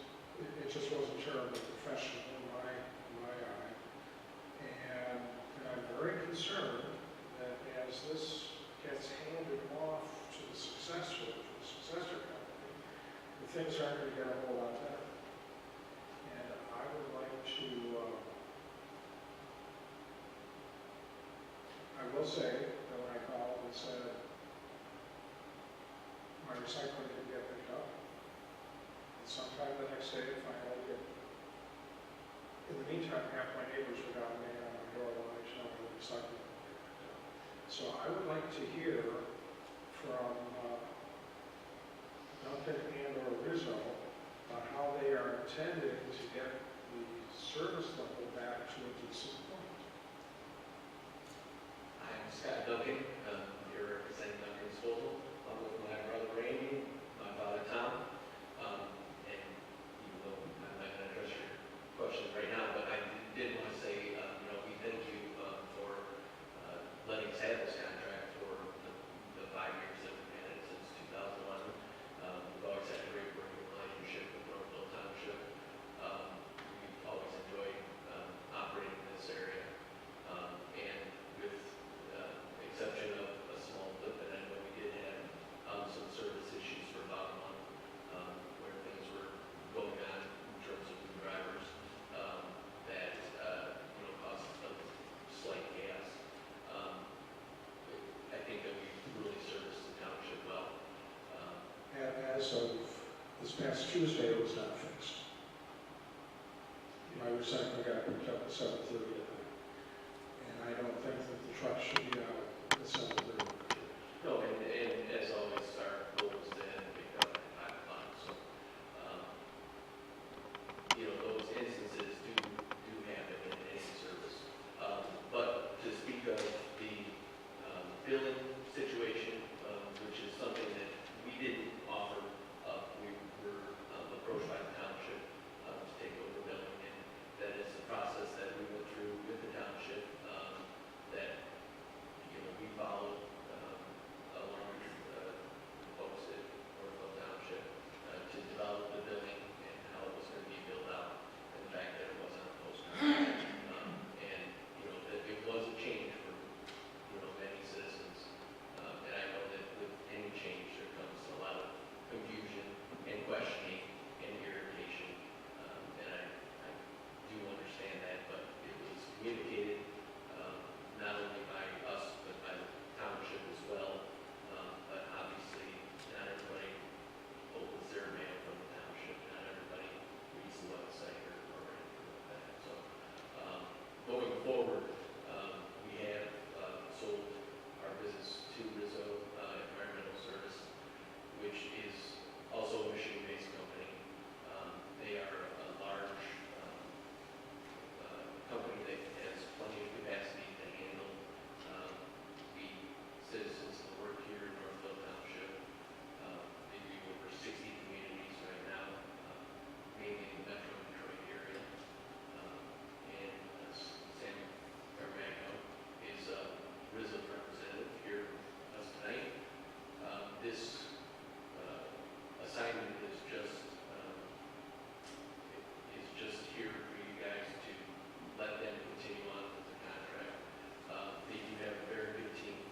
wasn't terribly professional in my eye. And I'm very concerned that as this gets handed off to the successor company, the things aren't going to get a whole lot better. And I would like to, I will say that when I called and said, my recycling didn't get picked up. And sometime the next day, it finally did. In the meantime, half my neighbors were down there on my door wanting to know where the recycling would get picked up. So I would like to hear from Duncan and or Rizzo on how they are intending to get the service level back to a decent point. I'm Scott Duncan, here representing Duncan Disposal. I'm with my brother Randy, my father Tom. And even though I'm not going to address your question right now, but I did want to say, we thank you for letting us have this contract for the 5 years that we've had it since 2011. We've always had a great working relationship with Northville Township. We've always enjoyed operating in this area. And with exception of a small blip, and I know we did have some service issues for about a month where things were going on in terms of new drivers that caused a slight gas. I think that we really serviced the township well. As of this past Tuesday, it was not fixed. My recycling got picked up at 7:30 at night. And I don't think that the truck should be out at 7:30. No, and as always, our goal is to have it picked up at 5 o'clock. So, those instances do happen in any service. But to speak of the billing situation, which is something that we didn't offer up, we were approached by the township to take over billing, and that is the process that we went through with the township that we followed along with folks at Northville Township to develop the billing and how it was going to be billed out, and the fact that it wasn't a postcard. And that it was a change for many citizens. And I know that with any change there comes a lot of confusion and questioning and irritation. And I do understand that, but it was communicated not only by us, but by the township as well. But obviously, not everybody opens their mail from the township. Not everybody reads the website or anything like that. So going forward, we have sold our business to Rizzo Environmental Service, which is also a Michigan-based company. They are a large company that has plenty of capacity to handle the citizens that work here in Northville Township. They do over 60 communities right now, mainly in the Metro Detroit area. And Sam Carmagno is Rizzo's representative here with us tonight. This assignment is just here for you guys to let them continue on with the contract. They do have a very good team.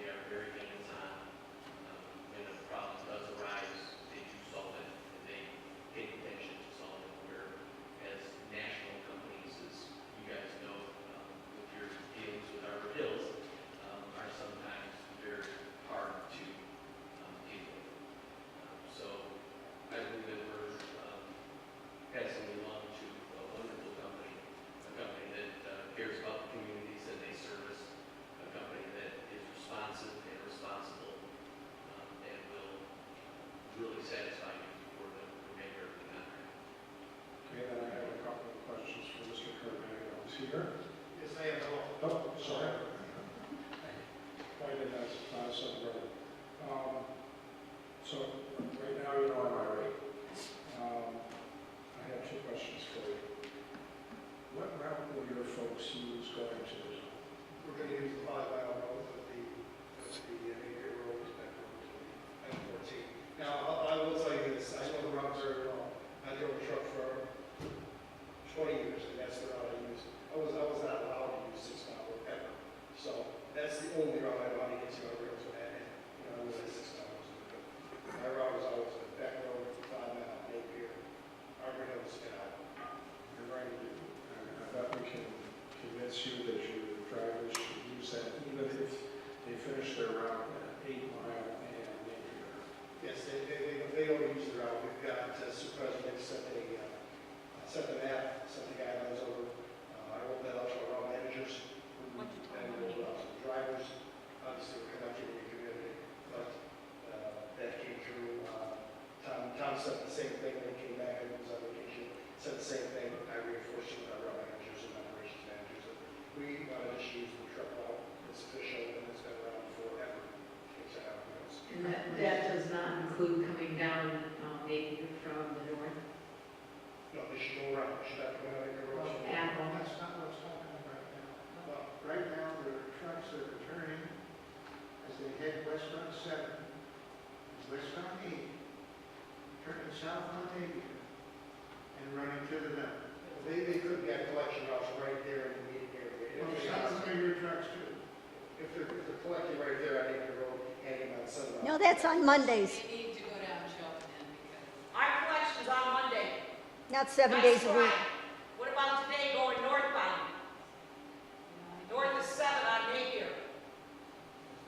They are very hands-on. When a problem does arise, they do solve it, and they pay attention to solve it. Whereas national companies, as you guys know, with your dealings with Arbor Hills, are sometimes very hard to deal with. So I believe that we're passing along to a wonderful company, a company that cares about the communities that they service, a company that is responsive and responsible, and will really satisfy you for the remainder of the contract. Okay, then I have a couple of questions for Mr. Carmagno. Is he here? Yes, I am. Oh, sorry. Pointed as some brother. So right now, I'm irate. I have two questions for you. What route will your folks use going to this? We're going to use the 5-mile road with the major road that goes to the N14. Now, I will tell you this, I know the route very well. I drove a truck for 20 years, and that's the route I used. I was not allowed to use 6-mile road ever. So that's the only route I know how to get to our rails with that. I was at 6 miles. My route was always a back road, 5-mile, Napier, Arbor Hills, get out. You're going to do, I bet we can convince you that your drivers should use that even if they finish their route at 8 Mile and Napier. sent the guidelines over. I rolled that out to our route managers, who then rolled it out to the drivers. Obviously, we're connected in the community, but that came through. Tom said the same thing when he came back, and was on vacation, said the same thing. I reinforced it with our route managers and operations managers, that we want to just use the truck route. It's official, and it's been around forever. It's how it goes. And that does not include coming down maybe from the north. No, they should go around, should have to go out and go around. Apple. That's not what I was talking about right now. Well, right now, there are trucks that are turning as they head westbound 7, westbound 8, turning south on Napier, and running to the middle. They could get collection routes right there in the meeting area. Well, some of your trucks too. If they're collecting right there on Acre Road, handing on Sunday. No, that's on Mondays, They need to go down Shelton then because. Our collection's on Monday. not 7 Nice days a week. try. What about today going northbound? North of 7 on Napier.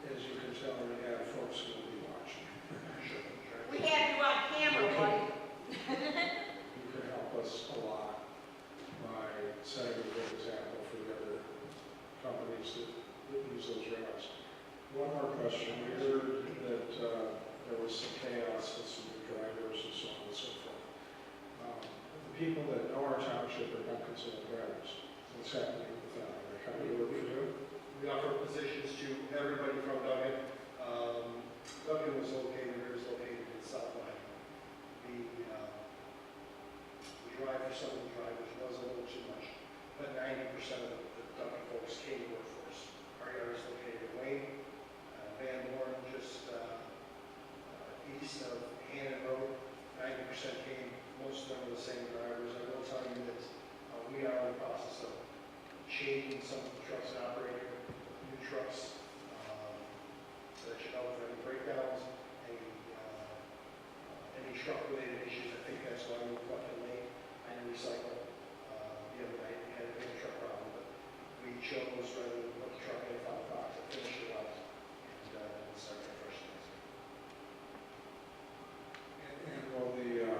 As you can tell, we have folks who will be watching. We had you on camera, buddy. You can help us a lot by setting a good example for the other companies that use those routes. One more question. We heard that there was some chaos with some new drivers and so on and so forth. The people that know our township are not considered drivers. What's happening with that? How do you work for you? We offer positions to everybody from Duggan. Duggan was located, or is located in South Line. The drive for some of the drivers was a little too much, but 90% of the Duggan folks came to work for us. Our yard is located in Wayne, Van Born, just east of Hannon Road. 90% came, most of them are the same drivers. I will tell you that we are in the process of changing some of the trucks and operating new trucks so that you know for any breakdowns, any truck-related issues. I think that's why we left it late. I didn't recycle the other night. We had a big truck problem, but we chose rather than put the truck in a file box to finish it out and start the first things. And will the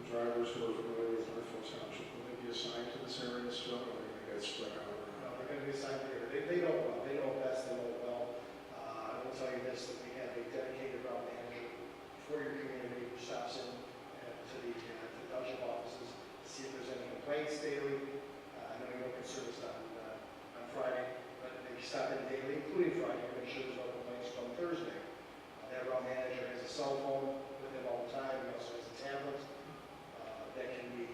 drivers who are familiar with Northville Township, will they be assigned to this area still, or are they going to get spread out? No, they're going to be assigned here. They know well. They know best. They know it well. I will tell you this, that we have a dedicated route manager for your community who stops in to the township offices to see if there's any complaints daily. I know you don't get service on Friday, but they stop in daily, including Friday, to make sure there's no complaints from Thursday. That route manager has a cell phone with him all the time. He also has a tablet that can be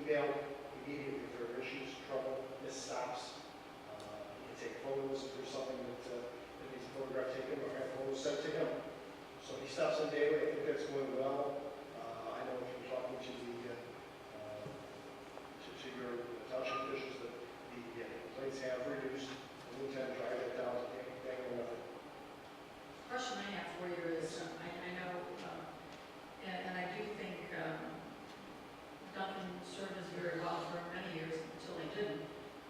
emailed immediately if there are issues, trouble, missed stops. He can take photos if there's something that needs a photograph taken or have photos sent to him. So he stops in daily. I think that's going well. I know from talking to your township officials that the complaints have reduced. We intend to drive that down to Daniel Method. Question I have for you is, I know, and I do think Duncan served us very well for many years until they didn't,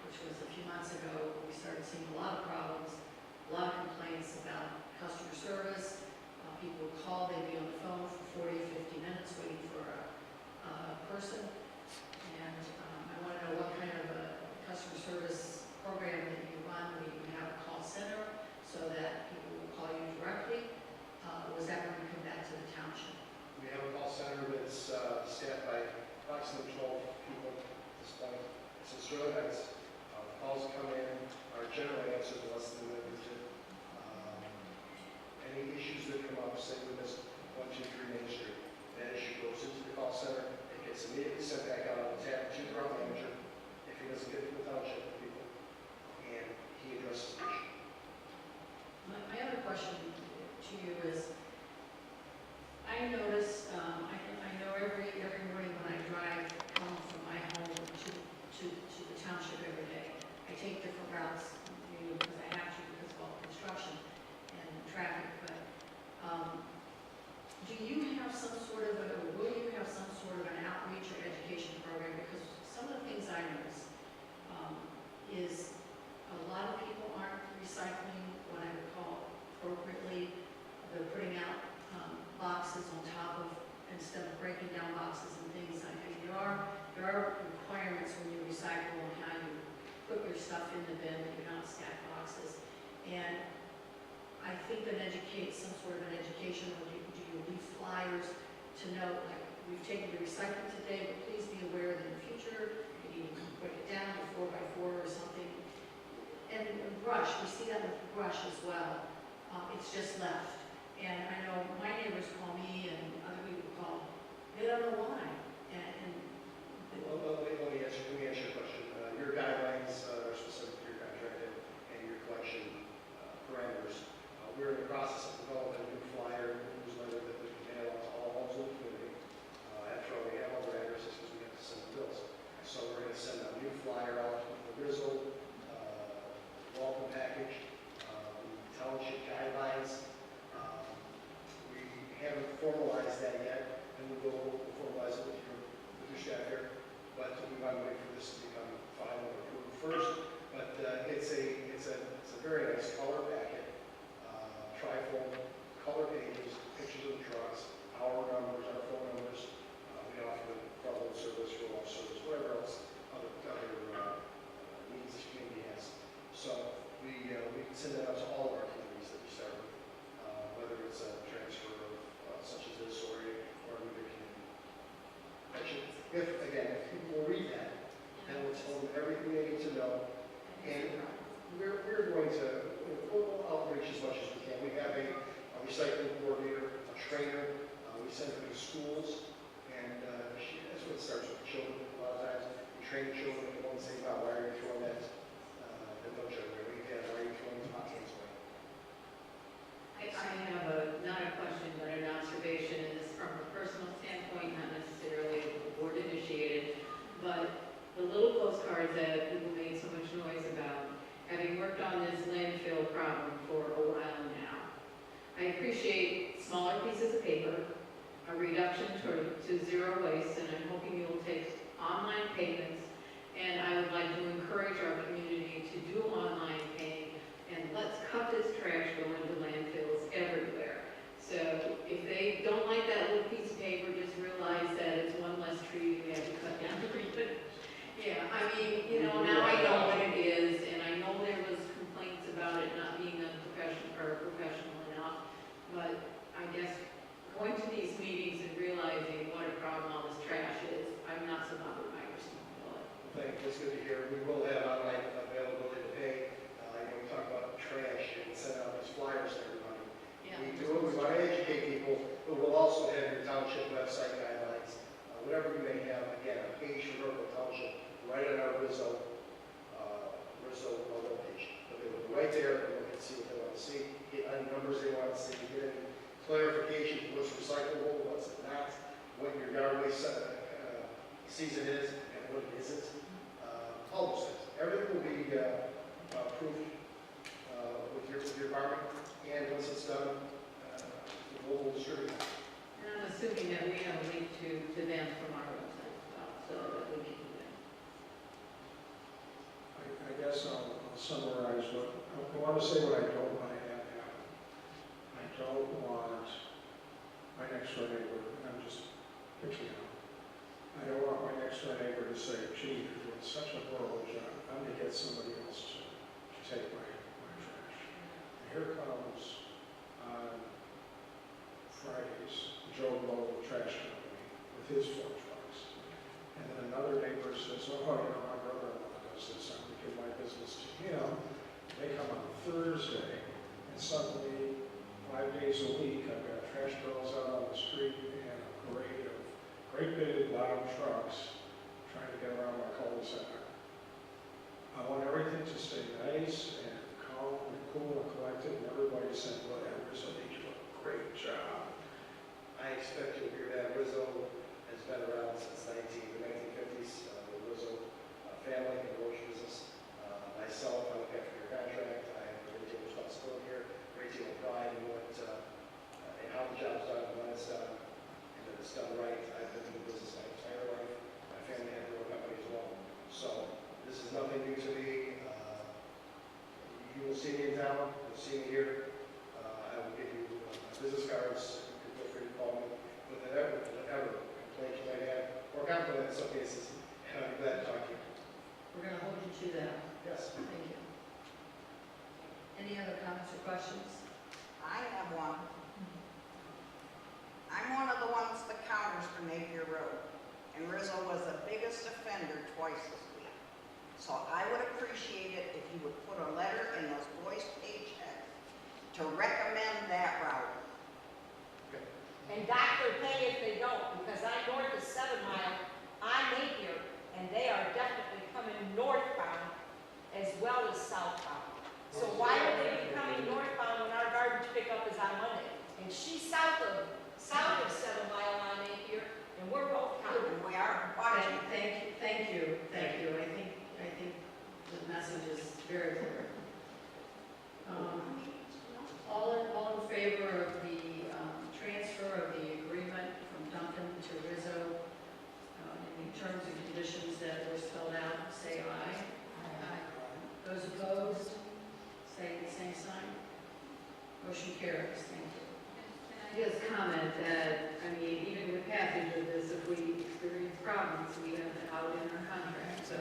which was a few months ago. We started seeing a lot of problems, a lot of complaints about customer service. People would call, they'd be on the phone for 40, think an some sort of an education, or do you leave flyers to note, like, we've taken the recycling today, but please be aware that in the future, you need to break it down to 4x4 or something. And brush, we see that with brush as well. It's just left. And I know my neighbors call me and other people call, they don't know why. Well, let me answer your question. Your guidelines are specific to your contract and your collection parameters. We're in the process of developing a new flyer, newsletter that we can mail out to all homes in the community. After all, we have all our addresses because we have to send the bills. So we're going to send a new flyer out with the Rizzo welcome package, township guidelines. We haven't formalized that yet, and we'll formalize it with your staff here. But we want to wait for this to become final and approved first. But it's a very nice color packet, trifold, color pages, pictures of the trucks, our numbers, our phone numbers. We offer trouble service, roll-off service, whatever else other needs the community has. So we can send that out to all of our communities that we start with, whether it's a transfer of such as this or a new community. If people will read that, then we'll tell them everything they need to know. And we're going to we'll outreach as much as we can. We have a recycling coordinator, a trainer. We send her to schools, and that's what it starts with children. A lot of times we train the children to go and say, "Wow, why are you throwing that no sugar? Why are you throwing hot things away?" I have not a question, but an observation, and this from a personal standpoint, not necessarily board initiated, but the little postcards that people made so much noise about, having worked on this landfill problem for a while now, I appreciate smaller pieces of paper, a reduction to zero waste, and I'm hoping you will take online payments, and I would like to encourage our community to do online paying, and let's cut this trash going to landfills everywhere. So if they don't like that little piece of paper, just realize that it's one less tree we have to cut down to read it. Yeah, I mean, now I know what it is, and I know there was complaints about it not being professional enough, but I guess going to these meetings and realizing what a problem all this trash is, I'm not so bothered by your small bullet. Thank you. That's good to hear. We will have online availability to pay. We talk about trash and send out these flyers to everybody. Yeah. We do it. We want to educate people, but we'll also have your township website guidelines, whatever you may have. Again, a page for Northville Township, right on our Rizzo page. But they will go right there and look and see what they want to see, get any numbers they want to see, get any clarification for what's recyclable, what's not, what your yard waste season is, and what it isn't. All those things. Everything will be approved with your department, and once it's done, we'll distribute it. And I'm assuming that we have a link to them from our website as well, so that we can do that. I guess I'll summarize what, I want to say what I don't want to have happen. I don't want my next door neighbor, I'm just picking out, I don't want my next door neighbor to say, gee, you're doing such a horrible job, I'm going to get somebody else to take my trash. And here comes on Fridays, Joe Blow Trash Company with his 4 trucks. And then another neighbor says, oh, my brother-in-law does this, I'm going to give my business to him. They come on Thursday, and suddenly, 5 days a week, I've got trash barrels out on the street and a parade of great big loud trucks trying to get around my cul-de-sac. I want everything to stay nice and calm and cool and collected, and everybody saying, whatever, so they do a great job. I expect you'll hear that. Rizzo has been around since the 1950s, the Rizzo family and roach business. Myself, I look after your contract. I have a great deal of responsibility here, a great deal of pride in what and how the job's done and when it's done, and that it's done right. I've been in the business my entire life. My family had their own company as well. So this is nothing new to me. You will see me in town. You'll see me here. I will give you business cards. You can feel free to call me with whatever complaint you might have, or compliment in some cases, and I'll be glad to talk to you. We're going to hold you to that. Yes. Thank you. Any other comments or questions? and Rizzo was the biggest offender twice this week. So I would appreciate it if you would put a letter in those boys' paycheck to recommend that route. And doctor pay if they don't, because I north of 7 Mile, on Napier, and they are definitely coming northbound as well as southbound. So why would they be coming northbound when our garbage pickup is on Monday? And she's south of 7 Mile on Napier, and we're both coming. We are watching. Thank you. I think the message is very clear. All in favor of the transfer of the agreement from Duncan to Rizzo in the terms and conditions that were spelled out, say aye. Aye. Those opposed, say the same sign. Motion carries. Thank you. Just comment that, I mean, even with passage of this, if we experience problems, we have it out in our contract. So,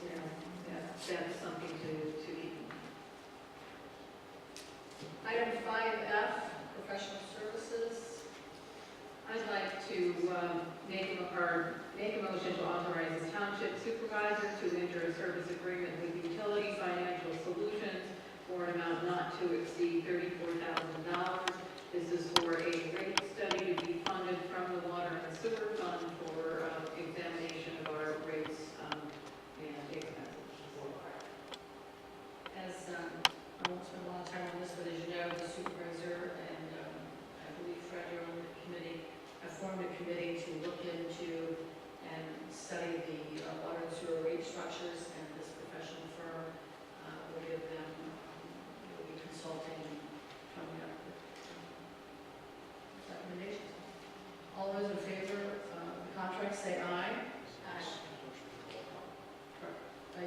you know, that's something to keep in mind. Item 5F, professional services. I'd like to make a motion to authorize the township supervisor to enter a service agreement with Utility Financial Solutions for an amount not to exceed $34,000. This is for a rate study to be funded from the water and sewer fund for examination of our rates and expenses. As I won't spend a lot of time on this, but as you know, the supervisor and I believe Fred, you're on the committee, have formed a committee to look into and study the water and sewer rate structures, and this professional firm will give them, will be consulting and coming up with recommendations. All those in favor of the contract say aye. Aye.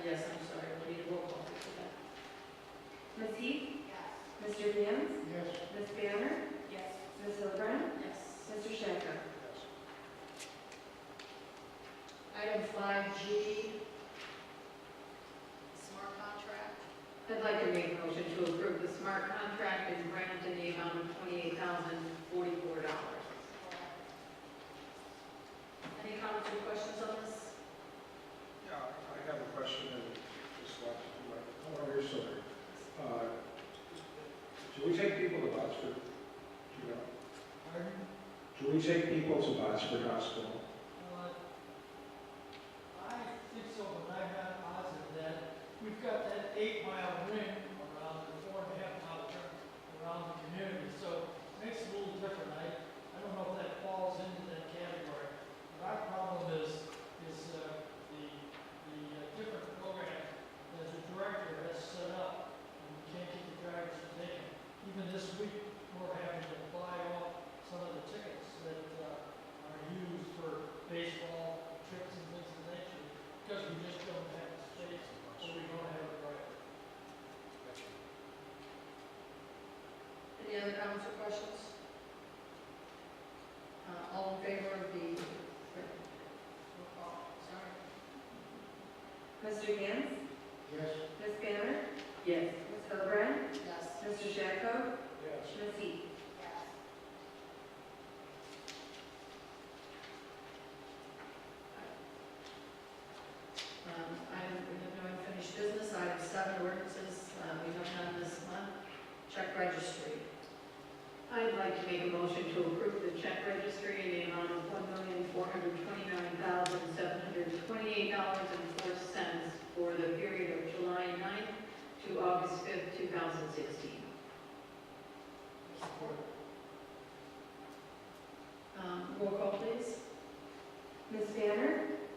Yes, I'm sorry, we need a roll call for that. Ms. Heath? Yes. Mr. Gams? Yes. Ms. Banner? Yes. Ms. Hildebrand? Yes. Mr. Shanker? Item 5G, smart contract. I'd like to make a motion to approve the smart contract and grant in the amount of $28,044. Any comments or questions on this? Yeah, I have a question and just want to do my own research. Do we take people to Botsford? Do you know? Pardon? Do we take people to Botsford Hospital? I think so, but I'm not positive that. We've got that 8-mile ring around, the 4.5-mile ring around the community, so it makes it a little different. I don't know if that falls into that category. But our problem is the different program that the director has set up, and we can't get the drivers to take it. Even this week, we're having to buy off some of the tickets that are used for baseball trips and things of that nature, because we just don't have the space, or we don't have a driver. Any other comments or questions? All in favor of the, roll call, sorry. Mr. Gams? Yes. Ms. Banner? Yes. Ms. Hildebrand? Yes. Mr. Shanker? Yes. Ms. Heath? Yes. We have no unfinished business. Item 7, ordinances, we have none this month. Check registry. I'd like to make a motion to approve the check registry in the amount of $1,429,728.04 for the period of July 9th to August 5th, 2016. Roll call, please. Ms. Banner?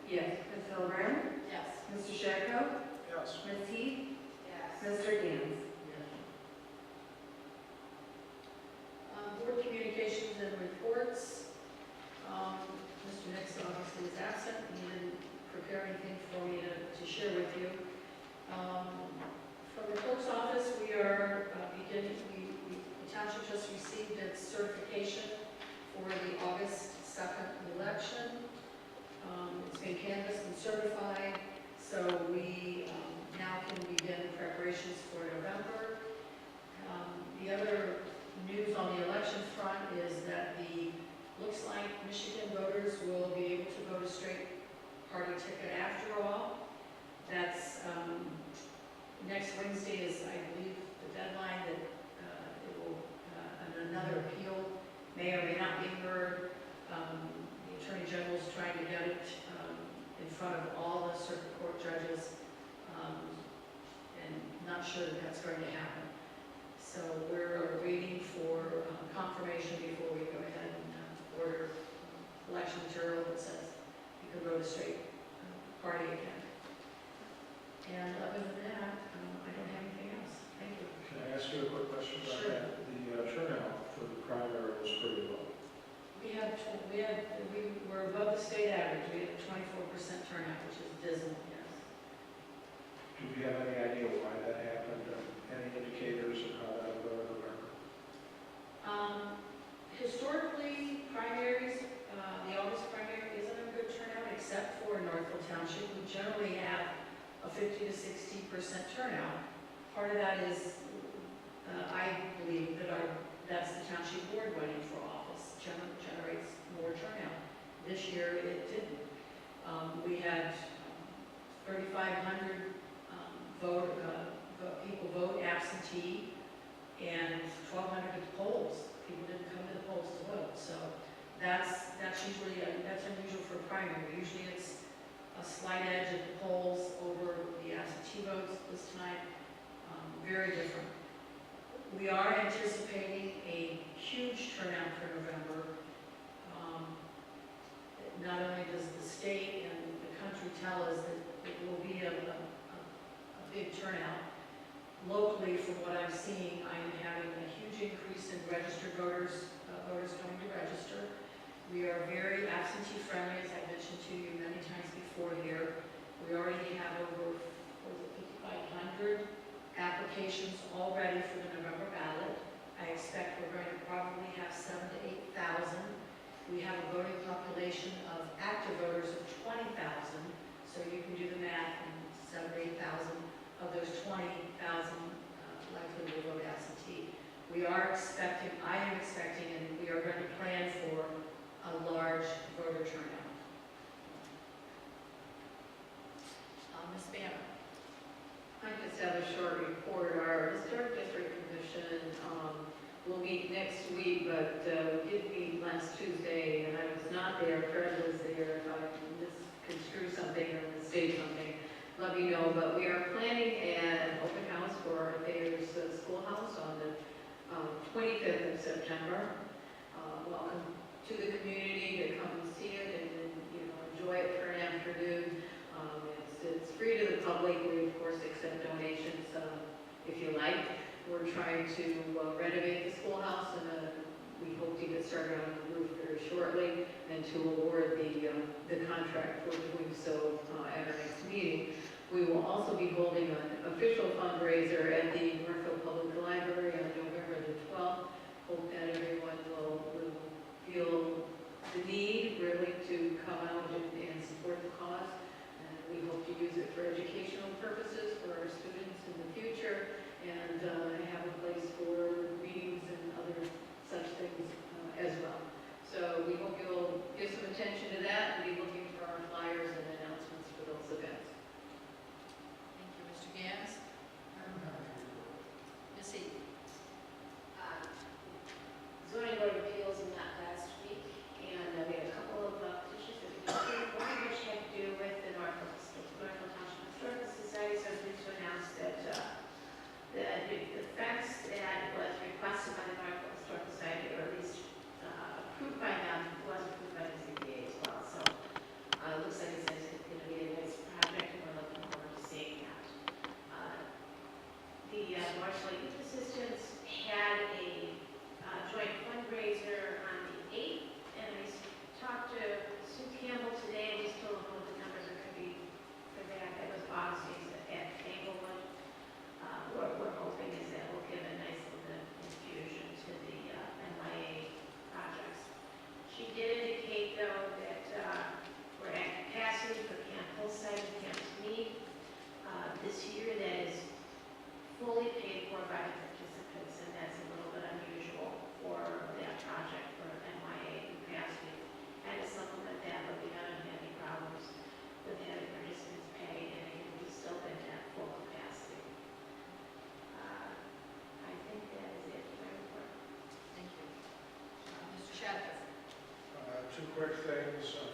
Yes. Ms. Hildebrand? Yes. Mr. Shanker? Yes. Ms. Heath? Yes. Mr. Gams? Board communications and reports. Mr. Nixon obviously is absent. He didn't prepare anything for me to share with you. From the clerk's office, we are beginning, the township just received its certification for the August 2nd election. It's been canvassed and certified, so we now can begin preparations for November. The other news on the election front is that looks like Michigan voters will be able to vote vote a straight party ticket after all. That's, next Wednesday is, I believe, the deadline that it will, and another appeal may or may not be heard. The Attorney General is trying to get it in front of all the circuit court judges, and not sure that that's going to happen. So we're waiting for confirmation before we go ahead and order election material that says you can vote a straight party again. And other than that, I don't have anything else. Thank you. Can I ask you a quick question about Sure. that? The turnout for the primary was pretty low. We were above the state average. We had a 24% turnout, which is dismal, yes. Do we have any idea why that happened? Any indicators of how that will go in November? Historically, primaries, the August primary isn't a good turnout except for Northville Township. We generally have a 50 to 60% turnout. Part of that is, I believe that's the township board running for office, generates more turnout. This year it didn't. We had 3,500 people vote absentee and 1,200 at the polls. People didn't come to the polls to vote. So that's usually, that's unusual for a primary. Usually it's a slight edge at the polls over the absentee votes. This time, very different. We are anticipating a huge turnout for November. Not only does the state and the country tell us that it will be a big turnout, locally, from what I'm seeing, I am having a huge increase in registered voters, voters coming to register. We are very absentee friendly, as I mentioned to you many times before here. We already have over 5,500 applications already for the November ballot. I expect we're going to probably have 7,000 to 8,000. We have a voting population of active voters of 20,000, so you can do the math, and 7,000 to 8,000 of those 20,000 likely will vote absentee. We are expecting, I am expecting, and we are going to plan for a large voter turnout. Ms. Banner. I just have a short report. Our Historic District Commission will meet next week, but we did meet last Tuesday, and I was not there. Fred was there. If I misconstrue something or mistake something, let me know. But we are planning an open house for our Thayer's Schoolhouse on the 25th of September. Welcome to the community to come and see it and enjoy it for an afternoon. It's free to the public. We, of course, accept donations if you like. We're trying to renovate the schoolhouse, and we hope to get started on the roof very shortly and to award the contract for doing so at our next meeting. We will also be holding an official fundraiser at the Northville Public Library on November the 12th. Hope that everyone will feel the need really to come out and support the cause. We hope to use it for educational purposes for our students in the future, and have a place for readings and other such things as well. So we hope you'll give some attention to that and be looking for our flyers and announcements for those events. Thank you, Mr. Gans. Ms. Heath. quick things.